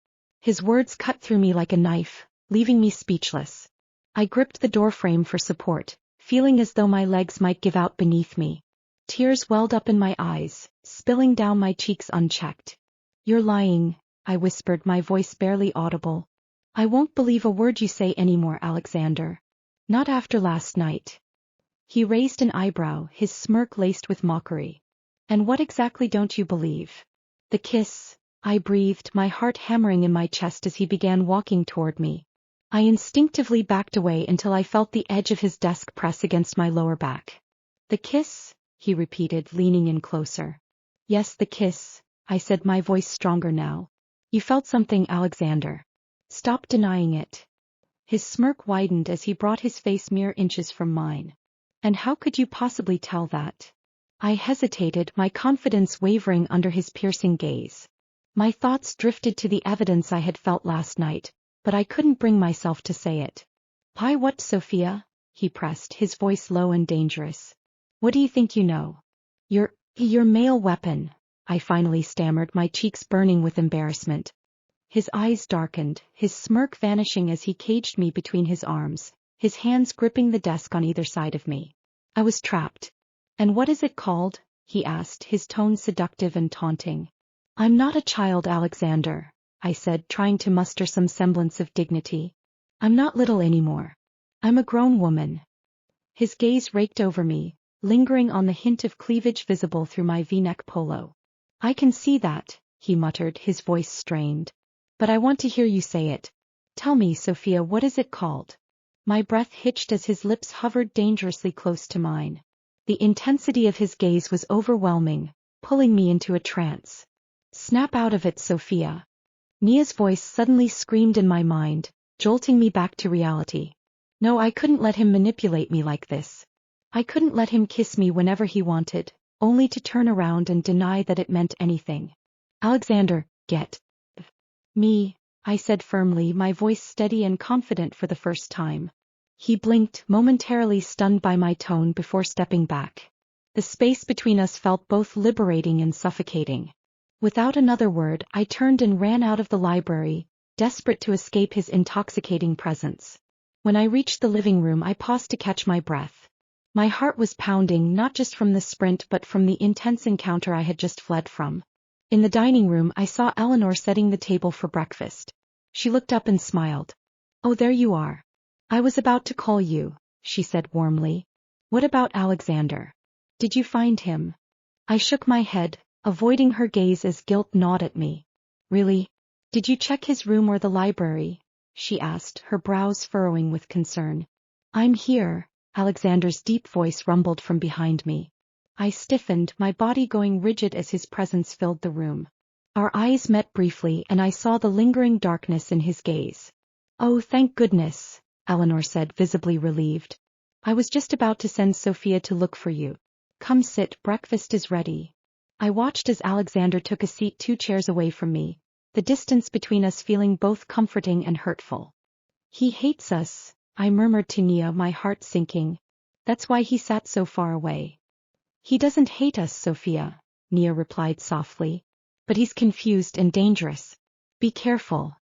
His words cut through me like a knife, leaving me speechless. I gripped the doorframe for support, feeling as though my legs might give out beneath me. Tears welled up in my eyes, spilling down my cheeks unchecked. You're lying, I whispered, my voice barely audible. I won't believe a word you say anymore, Alexander. Not after last night. He raised an eyebrow, his smirk laced with mockery. And what exactly don't you believe? The kiss, I breathed, my heart hammering in my chest as he began walking toward me. I instinctively backed away until I felt the edge of his desk press against my lower back. The kiss, he repeated, leaning in closer. Yes, the kiss, I said, my voice stronger now. You felt something, Alexander. Stop denying it. His smirk widened as he brought his face mere inches from mine. And how could you possibly tell that? I hesitated, my confidence wavering under his piercing gaze. My thoughts drifted to the evidence I had felt last night, but I couldn't bring myself to say it. Why, what, Sophia? He pressed, his voice low and dangerous. What do you think you know? Your male weapon, I finally stammered, my cheeks burning with embarrassment. His eyes darkened, his smirk vanishing as he caged me between his arms, his hands gripping the desk on either side of me. I was trapped. And what is it called? He asked, his tone seductive and taunting. I'm not a child, Alexander, I said, trying to muster some semblance of dignity. I'm not little anymore. I'm a grown woman. His gaze raked over me, lingering on the hint of cleavage visible through my V-neck polo. I can see that, he muttered, his voice strained. But I want to hear you say it. Tell me, Sophia, what is it called? My breath hitched as his lips hovered dangerously close to mine. The intensity of his gaze was overwhelming, pulling me into a trance. Snap out of it, Sophia. Nia's voice suddenly screamed in my mind, jolting me back to reality. No, I couldn't let him manipulate me like this. I couldn't let him kiss me whenever he wanted, only to turn around and deny that it meant anything. Alexander, get me, I said firmly, my voice steady and confident for the first time. He blinked, momentarily stunned by my tone, before stepping back. The space between us felt both liberating and suffocating. Without another word, I turned and ran out of the library, desperate to escape his intoxicating presence. When I reached the living room, I paused to catch my breath. My heart was pounding, not just from the sprint but from the intense encounter I had just fled from. In the dining room, I saw Eleanor setting the table for breakfast. She looked up and smiled. Oh, there you are. I was about to call you, she said warmly. What about Alexander? Did you find him? I shook my head, avoiding her gaze as guilt gnawed at me. Really? Did you check his room or the library? She asked, her brows furrowing with concern. I'm here, Alexander's deep voice rumbled from behind me. I stiffened, my body going rigid as his presence filled the room. Our eyes met briefly and I saw the lingering darkness in his gaze. Oh, thank goodness, Eleanor said, visibly relieved. I was just about to send Sophia to look for you. Come sit, breakfast is ready. I watched as Alexander took a seat 2 chairs away from me, the distance between us feeling both comforting and hurtful. He hates us, I murmured to Nia, my heart sinking. That's why he sat so far away. He doesn't hate us, Sophia, Nia replied softly. But he's confused and dangerous. Be careful.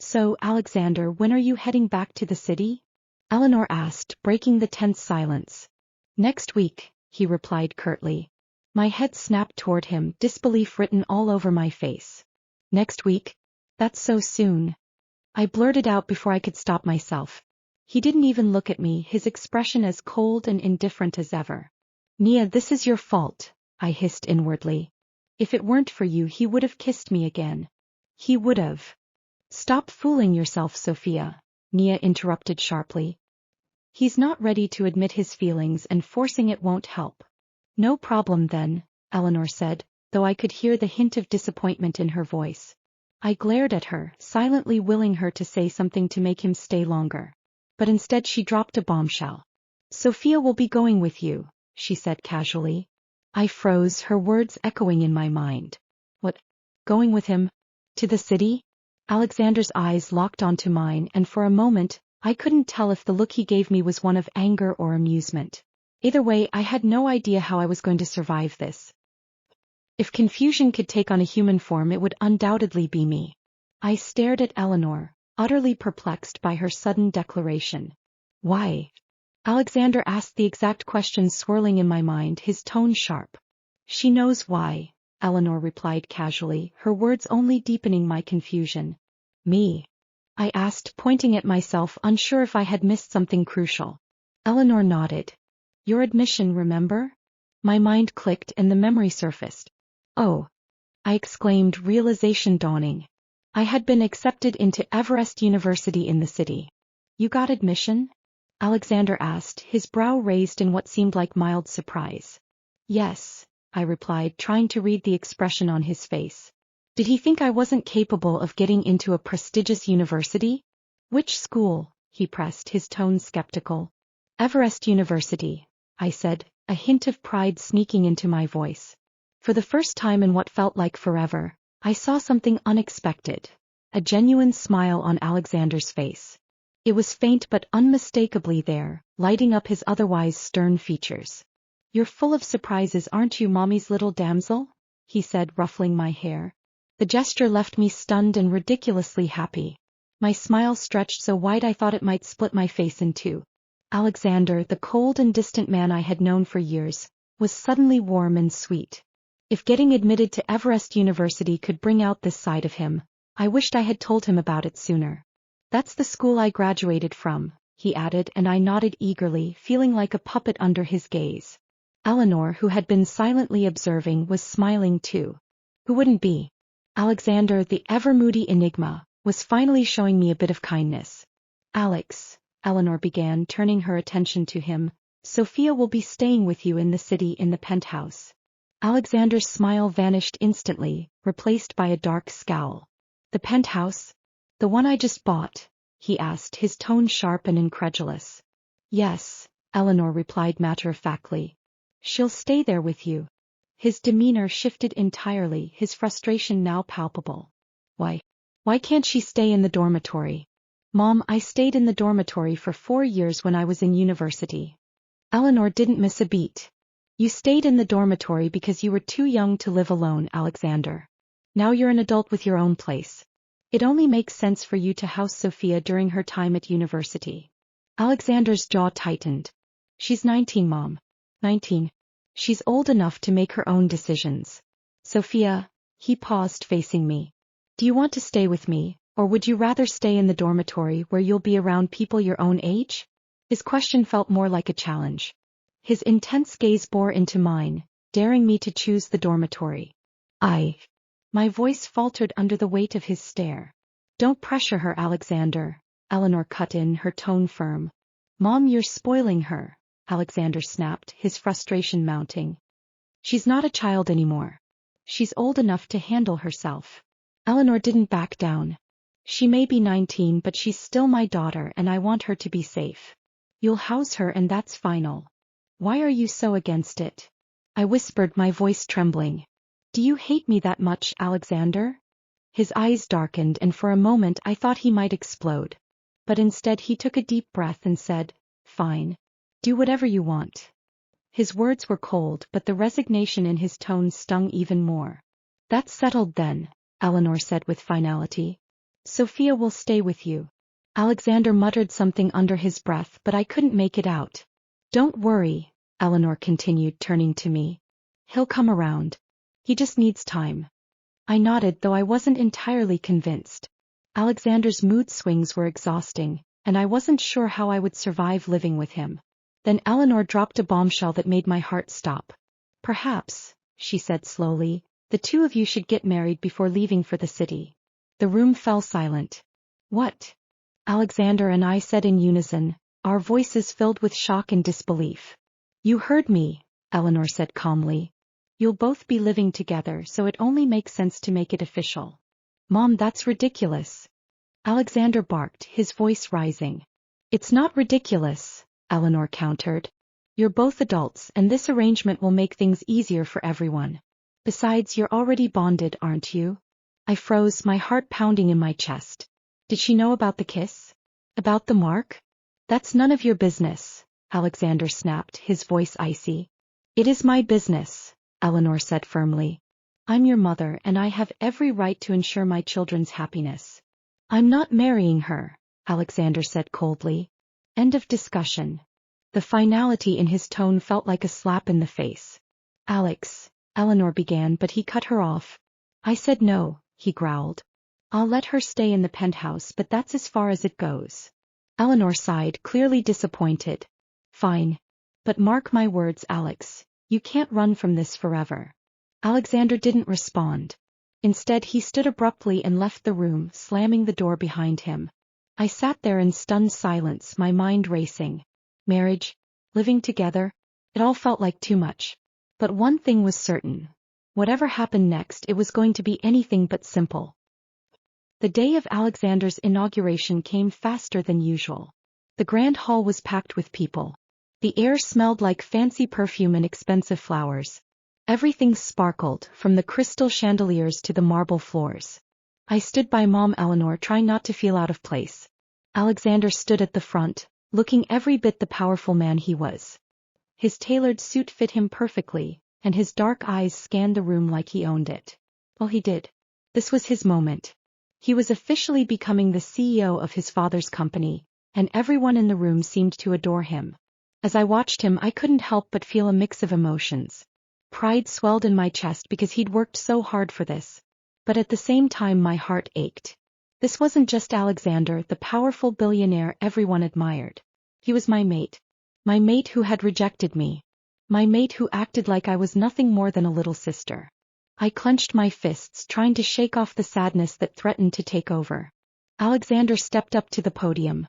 So, Alexander, when are you heading back to the city? Eleanor asked, breaking the tense silence. Next week, he replied curtly. My head snapped toward him, disbelief written all over my face. Next week? That's so soon. I blurted out before I could stop myself. He didn't even look at me, his expression as cold and indifferent as ever. Nia, this is your fault, I hissed inwardly. If it weren't for you, he would have kissed me again. He would have. Stop fooling yourself, Sophia, Nia interrupted sharply. He's not ready to admit his feelings and forcing it won't help. No problem then, Eleanor said, though I could hear the hint of disappointment in her voice. I glared at her, silently willing her to say something to make him stay longer. But instead she dropped a bombshell. Sophia will be going with you, she said casually. I froze, her words echoing in my mind. What? Going with him? To the city? Alexander's eyes locked onto mine, and for a moment, I couldn't tell if the look he gave me was one of anger or amusement. Either way, I had no idea how I was going to survive this. If confusion could take on a human form, it would undoubtedly be me. I stared at Eleanor, utterly perplexed by her sudden declaration. Why? Alexander asked, the exact question swirling in my mind, his tone sharp. She knows why, Eleanor replied casually, her words only deepening my confusion. Me? I asked, pointing at myself, unsure if I had missed something crucial. Eleanor nodded. Your admission, remember? My mind clicked and the memory surfaced. Oh! I exclaimed, realization dawning. I had been accepted into Everest University in the city. You got admission? Alexander asked, his brow raised in what seemed like mild surprise. Yes, I replied, trying to read the expression on his face. Did he think I wasn't capable of getting into a prestigious university? Which school? He pressed, his tone skeptical. Everest University, I said, a hint of pride sneaking into my voice. For the first time in what felt like forever, I saw something unexpected. A genuine smile on Alexander's face. It was faint but unmistakably there, lighting up his otherwise stern features. You're full of surprises, aren't you, mommy's little damsel? He said, ruffling my hair. The gesture left me stunned and ridiculously happy. My smile stretched so wide I thought it might split my face in two. Alexander, the cold and distant man I had known for years, was suddenly warm and sweet. If getting admitted to Everest University could bring out this side of him, I wished I had told him about it sooner. That's the school I graduated from, he added, and I nodded eagerly, feeling like a puppet under his gaze. Eleanor, who had been silently observing, was smiling too. Who wouldn't be? Alexander, the ever-moody enigma, was finally showing me a bit of kindness. Alex, Eleanor began, turning her attention to him, Sophia will be staying with you in the city in the penthouse. Alexander's smile vanished instantly, replaced by a dark scowl. The penthouse? The one I just bought? He asked, his tone sharp and incredulous. Yes, Eleanor replied matter-of-factly. She'll stay there with you. His demeanor shifted entirely, his frustration now palpable. Why can't she stay in the dormitory? Mom, I stayed in the dormitory for 4 years when I was in university. Eleanor didn't miss a beat. You stayed in the dormitory because you were too young to live alone, Alexander. Now you're an adult with your own place. It only makes sense for you to house Sophia during her time at university. Alexander's jaw tightened. She's 19, Mom. 19. She's old enough to make her own decisions. Sophia, he paused, facing me. Do you want to stay with me, or would you rather stay in the dormitory where you'll be around people your own age? His question felt more like a challenge. His intense gaze bore into mine, daring me to choose the dormitory. My voice faltered under the weight of his stare. Don't pressure her, Alexander, Eleanor cut in, her tone firm. Mom, you're spoiling her, Alexander snapped, his frustration mounting. She's not a child anymore. She's old enough to handle herself. Eleanor didn't back down. She may be 19, but she's still my daughter and I want her to be safe. You'll house her and that's final. Why are you so against it? I whispered, my voice trembling. Do you hate me that much, Alexander? His eyes darkened and for a moment I thought he might explode. But instead he took a deep breath and said, "Fine. Do whatever you want." His words were cold, but the resignation in his tone stung even more. "That's settled then," Eleanor said with finality. "Sophia will stay with you." Alexander muttered something under his breath, but I couldn't make it out. "Don't worry," Eleanor continued, turning to me. "He'll come around. He just needs time." I nodded, though I wasn't entirely convinced. Alexander's mood swings were exhausting, and I wasn't sure how I would survive living with him. Then Eleanor dropped a bombshell that made my heart stop. "Perhaps," she said slowly, "the two of you should get married before leaving for the city." The room fell silent. "What?" Alexander and I said in unison, our voices filled with shock and disbelief. "You heard me," Eleanor said calmly. "You'll both be living together, so it only makes sense to make it official." "Mom, that's ridiculous," Alexander barked, his voice rising. "It's not ridiculous," Eleanor countered. "You're both adults, and this arrangement will make things easier for everyone. Besides, you're already bonded, aren't you?" I froze, my heart pounding in my chest. Did she know about the kiss? About the mark? "That's none of your business," Alexander snapped, his voice icy. "It is my business," Eleanor said firmly. "I'm your mother, and I have every right to ensure my children's happiness." "I'm not marrying her," Alexander said coldly. End of discussion. The finality in his tone felt like a slap in the face. "Alex," Eleanor began, but he cut her off. "I said no," he growled. "I'll let her stay in the penthouse, but that's as far as it goes." Eleanor sighed, clearly disappointed. "Fine. But mark my words, Alex, you can't run from this forever." Alexander didn't respond. Instead, he stood abruptly and left the room, slamming the door behind him. I sat there in stunned silence, my mind racing. Marriage? Living together? It all felt like too much. But one thing was certain. Whatever happened next, it was going to be anything but simple. The day of Alexander's inauguration came faster than usual. The grand hall was packed with people. The air smelled like fancy perfume and expensive flowers. Everything sparkled, from the crystal chandeliers to the marble floors. I stood by Mom Eleanor, trying not to feel out of place. Alexander stood at the front, looking every bit the powerful man he was. His tailored suit fit him perfectly, and his dark eyes scanned the room like he owned it. Well, he did. This was his moment. He was officially becoming the CEO of his father's company, and everyone in the room seemed to adore him. As I watched him, I couldn't help but feel a mix of emotions. Pride swelled in my chest because he'd worked so hard for this. But at the same time my heart ached. This wasn't just Alexander, the powerful billionaire everyone admired. He was my mate. My mate who had rejected me. My mate who acted like I was nothing more than a little sister. I clenched my fists, trying to shake off the sadness that threatened to take over. Alexander stepped up to the podium.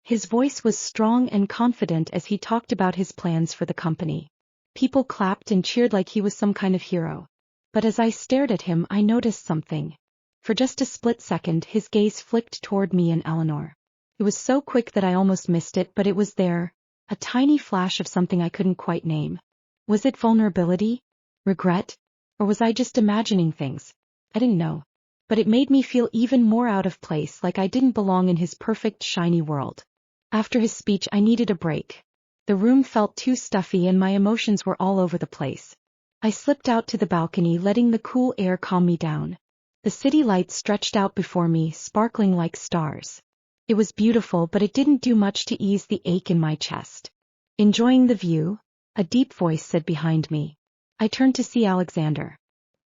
His voice was strong and confident as he talked about his plans for the company. People clapped and cheered like he was some kind of hero. But as I stared at him, I noticed something. For just a split second, his gaze flicked toward me and Eleanor. It was so quick that I almost missed it, but it was there, a tiny flash of something I couldn't quite name. Was it vulnerability? Regret? Or was I just imagining things? I didn't know. But it made me feel even more out of place, like I didn't belong in his perfect, shiny world. After his speech, I needed a break. The room felt too stuffy and my emotions were all over the place. I slipped out to the balcony, letting the cool air calm me down. The city lights stretched out before me, sparkling like stars. It was beautiful, but it didn't do much to ease the ache in my chest. "Enjoying the view?" a deep voice said behind me. I turned to see Alexander.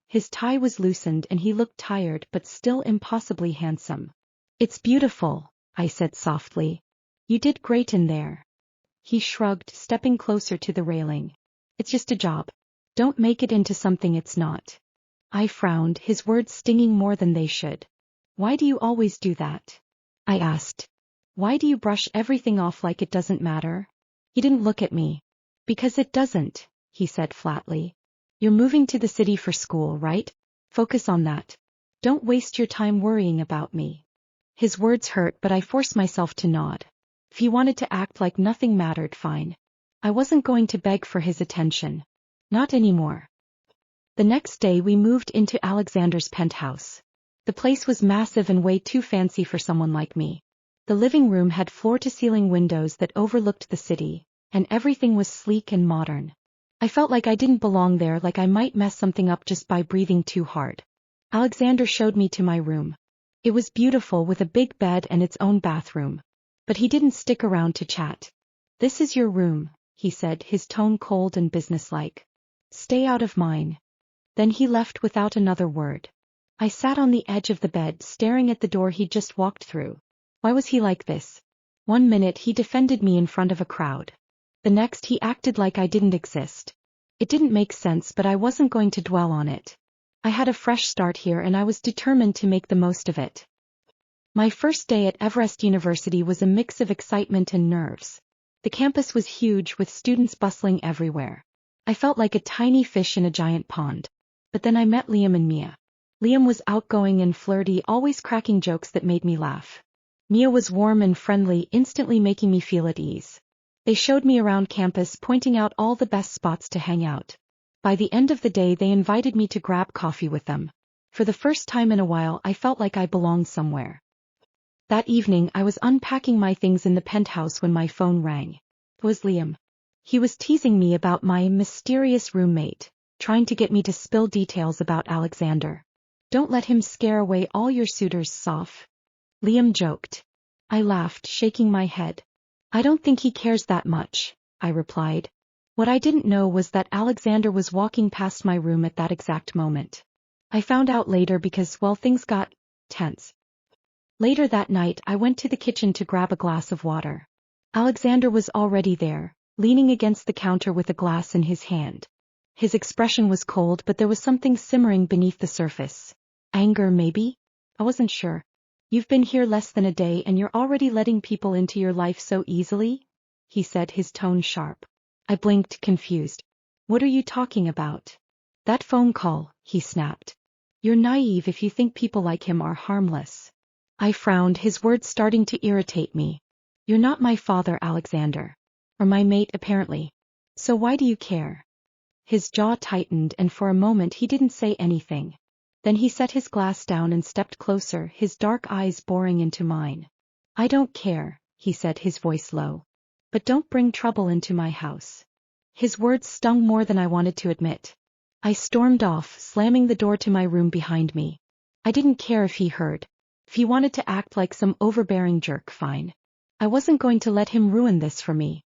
His tie was loosened and he looked tired but still impossibly handsome. "It's beautiful," I said softly. "You did great in there." He shrugged, stepping closer to the railing. "It's just a job. Don't make it into something it's not." I frowned, his words stinging more than they should. "Why do you always do that?" I asked. "Why do you brush everything off like it doesn't matter?" He didn't look at me. "Because it doesn't," he said flatly. "You're moving to the city for school, right? Focus on that. Don't waste your time worrying about me." His words hurt, but I forced myself to nod. If he wanted to act like nothing mattered, fine. I wasn't going to beg for his attention. Not anymore. The next day we moved into Alexander's penthouse. The place was massive and way too fancy for someone like me. The living room had floor-to-ceiling windows that overlooked the city, and everything was sleek and modern. I felt like I didn't belong there, like I might mess something up just by breathing too hard. Alexander showed me to my room. It was beautiful with a big bed and its own bathroom. But he didn't stick around to chat. "This is your room," he said, his tone cold and businesslike. "Stay out of mine." Then he left without another word. I sat on the edge of the bed staring at the door he'd just walked through. Why was he like this? One minute he defended me in front of a crowd. The next he acted like I didn't exist. It didn't make sense, but I wasn't going to dwell on it. I had a fresh start here and I was determined to make the most of it. My first day at Everest University was a mix of excitement and nerves. The campus was huge with students bustling everywhere. I felt like a tiny fish in a giant pond. But then I met Liam and Mia. Liam was outgoing and flirty, always cracking jokes that made me laugh. Mia was warm and friendly, instantly making me feel at ease. They showed me around campus, pointing out all the best spots to hang out. By the end of the day they invited me to grab coffee with them. For the first time in a while I felt like I belonged somewhere. That evening I was unpacking my things in the penthouse when my phone rang. It was Liam. He was teasing me about my mysterious roommate, trying to get me to spill details about Alexander. "Don't let him scare away all your suitors, Soph," Liam joked. I laughed, shaking my head. "I don't think he cares that much," I replied. What I didn't know was that Alexander was walking past my room at that exact moment. I found out later because, well, things got tense. Later that night I went to the kitchen to grab a glass of water. Alexander was already there, leaning against the counter with a glass in his hand. His expression was cold, but there was something simmering beneath the surface. Anger, maybe? I wasn't sure. "You've been here less than a day and you're already letting people into your life so easily?" he said, his tone sharp. I blinked, confused. "What are you talking about?" "That phone call," he snapped. "You're naive if you think people like him are harmless." I frowned, his words starting to irritate me. "You're not my father, Alexander. Or my mate, apparently. So why do you care?" His jaw tightened and for a moment he didn't say anything. Then he set his glass down and stepped closer, his dark eyes boring into mine. "I don't care," he said, his voice low. "But don't bring trouble into my house." His words stung more than I wanted to admit. I stormed off, slamming the door to my room behind me. I didn't care if he heard. If he wanted to act like some overbearing jerk, fine. I wasn't going to let him ruin this for me.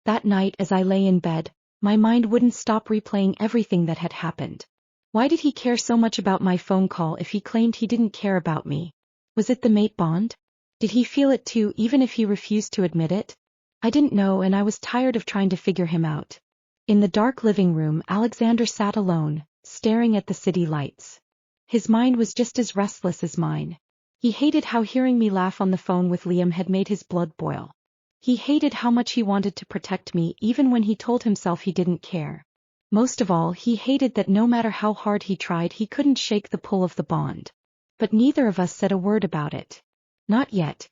That night as I lay in bed, my mind wouldn't stop replaying everything that had happened. Why did he care so much about my phone call if he claimed he didn't care about me? Was it the mate bond? Did he feel it too, even if he refused to admit it? I didn't know, and I was tired of trying to figure him out. In the dark living room, Alexander sat alone, staring at the city lights. His mind was just as restless as mine. He hated how hearing me laugh on the phone with Liam had made his blood boil. He hated how much he wanted to protect me even when he told himself he didn't care. Most of all, he hated that no matter how hard he tried, he couldn't shake the pull of the bond. But neither of us said a word about it. Not yet.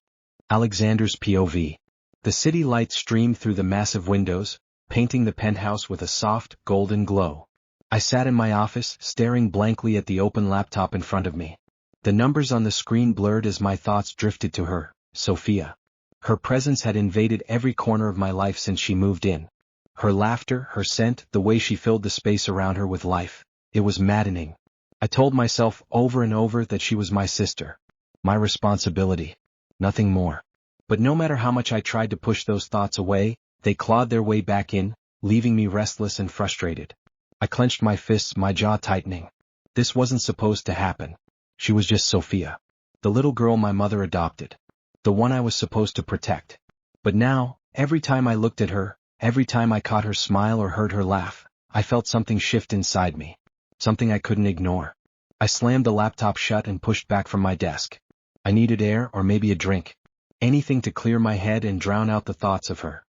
Alexander's POV. The city lights streamed through the massive windows, painting the penthouse with a soft, golden glow. I sat in my office, staring blankly at the open laptop in front of me. The numbers on the screen blurred as my thoughts drifted to her, Sophia. Her presence had invaded every corner of my life since she moved in. Her laughter, her scent, the way she filled the space around her with life. It was maddening. I told myself over and over that she was my sister. My responsibility. Nothing more. But no matter how much I tried to push those thoughts away, they clawed their way back in, leaving me restless and frustrated. I clenched my fists, my jaw tightening. This wasn't supposed to happen. She was just Sophia. The little girl my mother adopted. The one I was supposed to protect. But now, every time I looked at her, every time I caught her smile or heard her laugh, I felt something shift inside me. Something I couldn't ignore. I slammed the laptop shut and pushed back from my desk. I needed air or maybe a drink. Anything to clear my head and drown out the thoughts of her.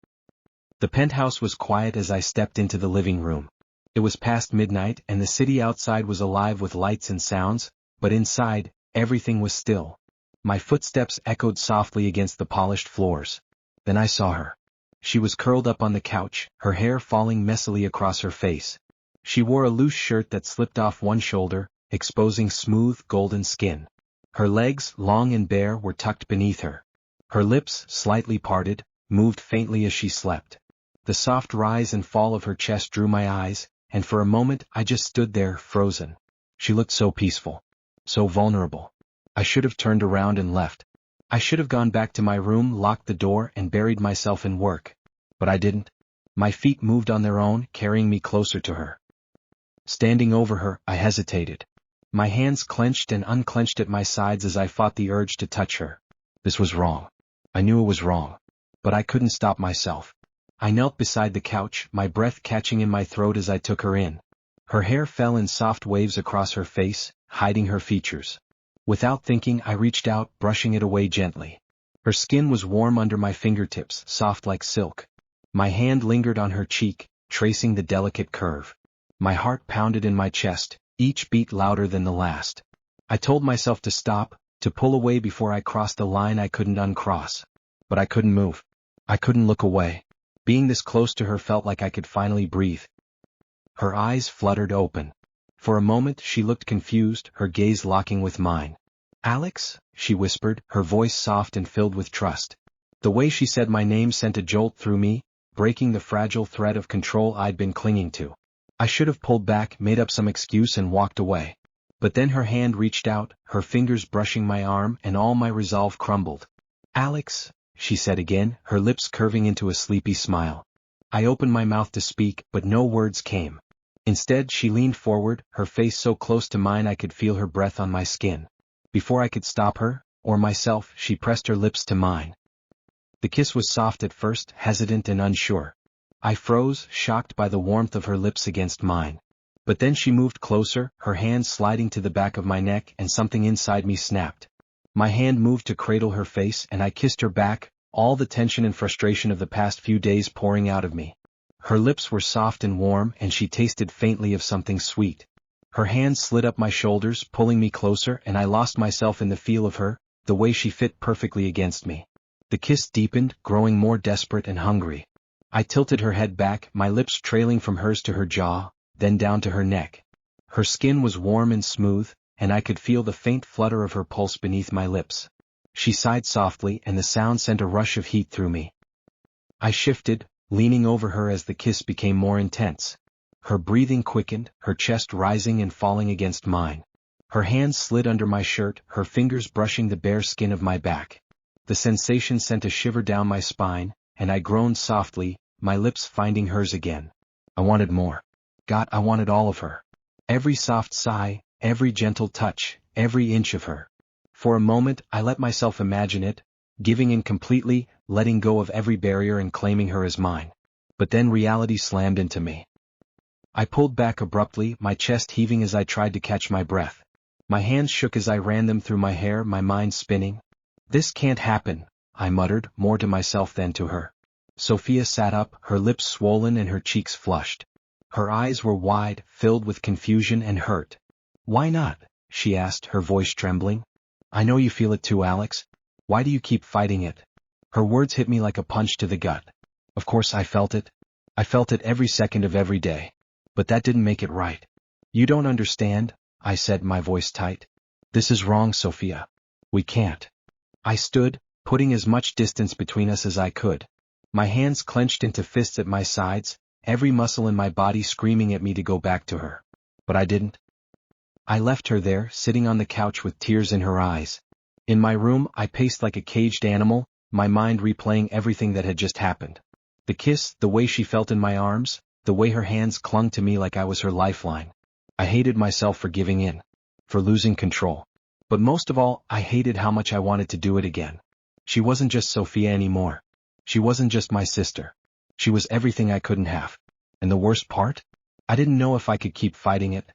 The penthouse was quiet as I stepped into the living room. It was past midnight and the city outside was alive with lights and sounds, but inside, everything was still. My footsteps echoed softly against the polished floors. Then I saw her. She was curled up on the couch, her hair falling messily across her face. She wore a loose shirt that slipped off one shoulder, exposing smooth, golden skin. Her legs, long and bare, were tucked beneath her. Her lips, slightly parted, moved faintly as she slept. The soft rise and fall of her chest drew my eyes, and for a moment I just stood there, frozen. She looked so peaceful. So vulnerable. I should have turned around and left. I should have gone back to my room, locked the door, and buried myself in work. But I didn't. My feet moved on their own, carrying me closer to her. Standing over her, I hesitated. My hands clenched and unclenched at my sides as I fought the urge to touch her. This was wrong. I knew it was wrong. But I couldn't stop myself. I knelt beside the couch, my breath catching in my throat as I took her in. Her hair fell in soft waves across her face, hiding her features. Without thinking, I reached out, brushing it away gently. Her skin was warm under my fingertips, soft like silk. My hand lingered on her cheek, tracing the delicate curve. My heart pounded in my chest, each beat louder than the last. I told myself to stop, to pull away before I crossed a line I couldn't uncross. But I couldn't move. I couldn't look away. Being this close to her felt like I could finally breathe. Her eyes fluttered open. For a moment she looked confused, her gaze locking with mine. "Alex?" she whispered, her voice soft and filled with trust. The way she said my name sent a jolt through me, breaking the fragile thread of control I'd been clinging to. I should have pulled back, made up some excuse and walked away. But then her hand reached out, her fingers brushing my arm, and all my resolve crumbled. "Alex," she said again, her lips curving into a sleepy smile. I opened my mouth to speak, but no words came. Instead, she leaned forward, her face so close to mine I could feel her breath on my skin. Before I could stop her, or myself, she pressed her lips to mine. The kiss was soft at first, hesitant and unsure. I froze, shocked by the warmth of her lips against mine. But then she moved closer, her hand sliding to the back of my neck, and something inside me snapped. My hand moved to cradle her face, and I kissed her back, all the tension and frustration of the past few days pouring out of me. Her lips were soft and warm, and she tasted faintly of something sweet. Her hands slid up my shoulders, pulling me closer, and I lost myself in the feel of her, the way she fit perfectly against me. The kiss deepened, growing more desperate and hungry. I tilted her head back, my lips trailing from hers to her jaw, then down to her neck. Her skin was warm and smooth, and I could feel the faint flutter of her pulse beneath my lips. She sighed softly, and the sound sent a rush of heat through me. I shifted, leaning over her as the kiss became more intense. Her breathing quickened, her chest rising and falling against mine. Her hands slid under my shirt, her fingers brushing the bare skin of my back. The sensation sent a shiver down my spine, and I groaned softly, my lips finding hers again. I wanted more. God, I wanted all of her. Every soft sigh, every gentle touch, every inch of her. For a moment, I let myself imagine it, giving in completely, letting go of every barrier and claiming her as mine. But then reality slammed into me. I pulled back abruptly, my chest heaving as I tried to catch my breath. My hands shook as I ran them through my hair, my mind spinning. "This can't happen," I muttered, more to myself than to her. Sophia sat up, her lips swollen and her cheeks flushed. Her eyes were wide, filled with confusion and hurt. "Why not?" she asked, her voice trembling. "I know you feel it too, Alex. Why do you keep fighting it?" Her words hit me like a punch to the gut. Of course I felt it. I felt it every second of every day. But that didn't make it right. "You don't understand," I said, my voice tight. "This is wrong, Sophia. We can't." I stood, putting as much distance between us as I could. My hands clenched into fists at my sides, every muscle in my body screaming at me to go back to her. But I didn't. I left her there, sitting on the couch with tears in her eyes. In my room, I paced like a caged animal, my mind replaying everything that had just happened. The kiss, the way she felt in my arms, the way her hands clung to me like I was her lifeline. I hated myself for giving in, for losing control. But most of all, I hated how much I wanted to do it again. She wasn't just Sophia anymore. She wasn't just my sister. She was everything I couldn't have. And the worst part? I didn't know if I could keep fighting it,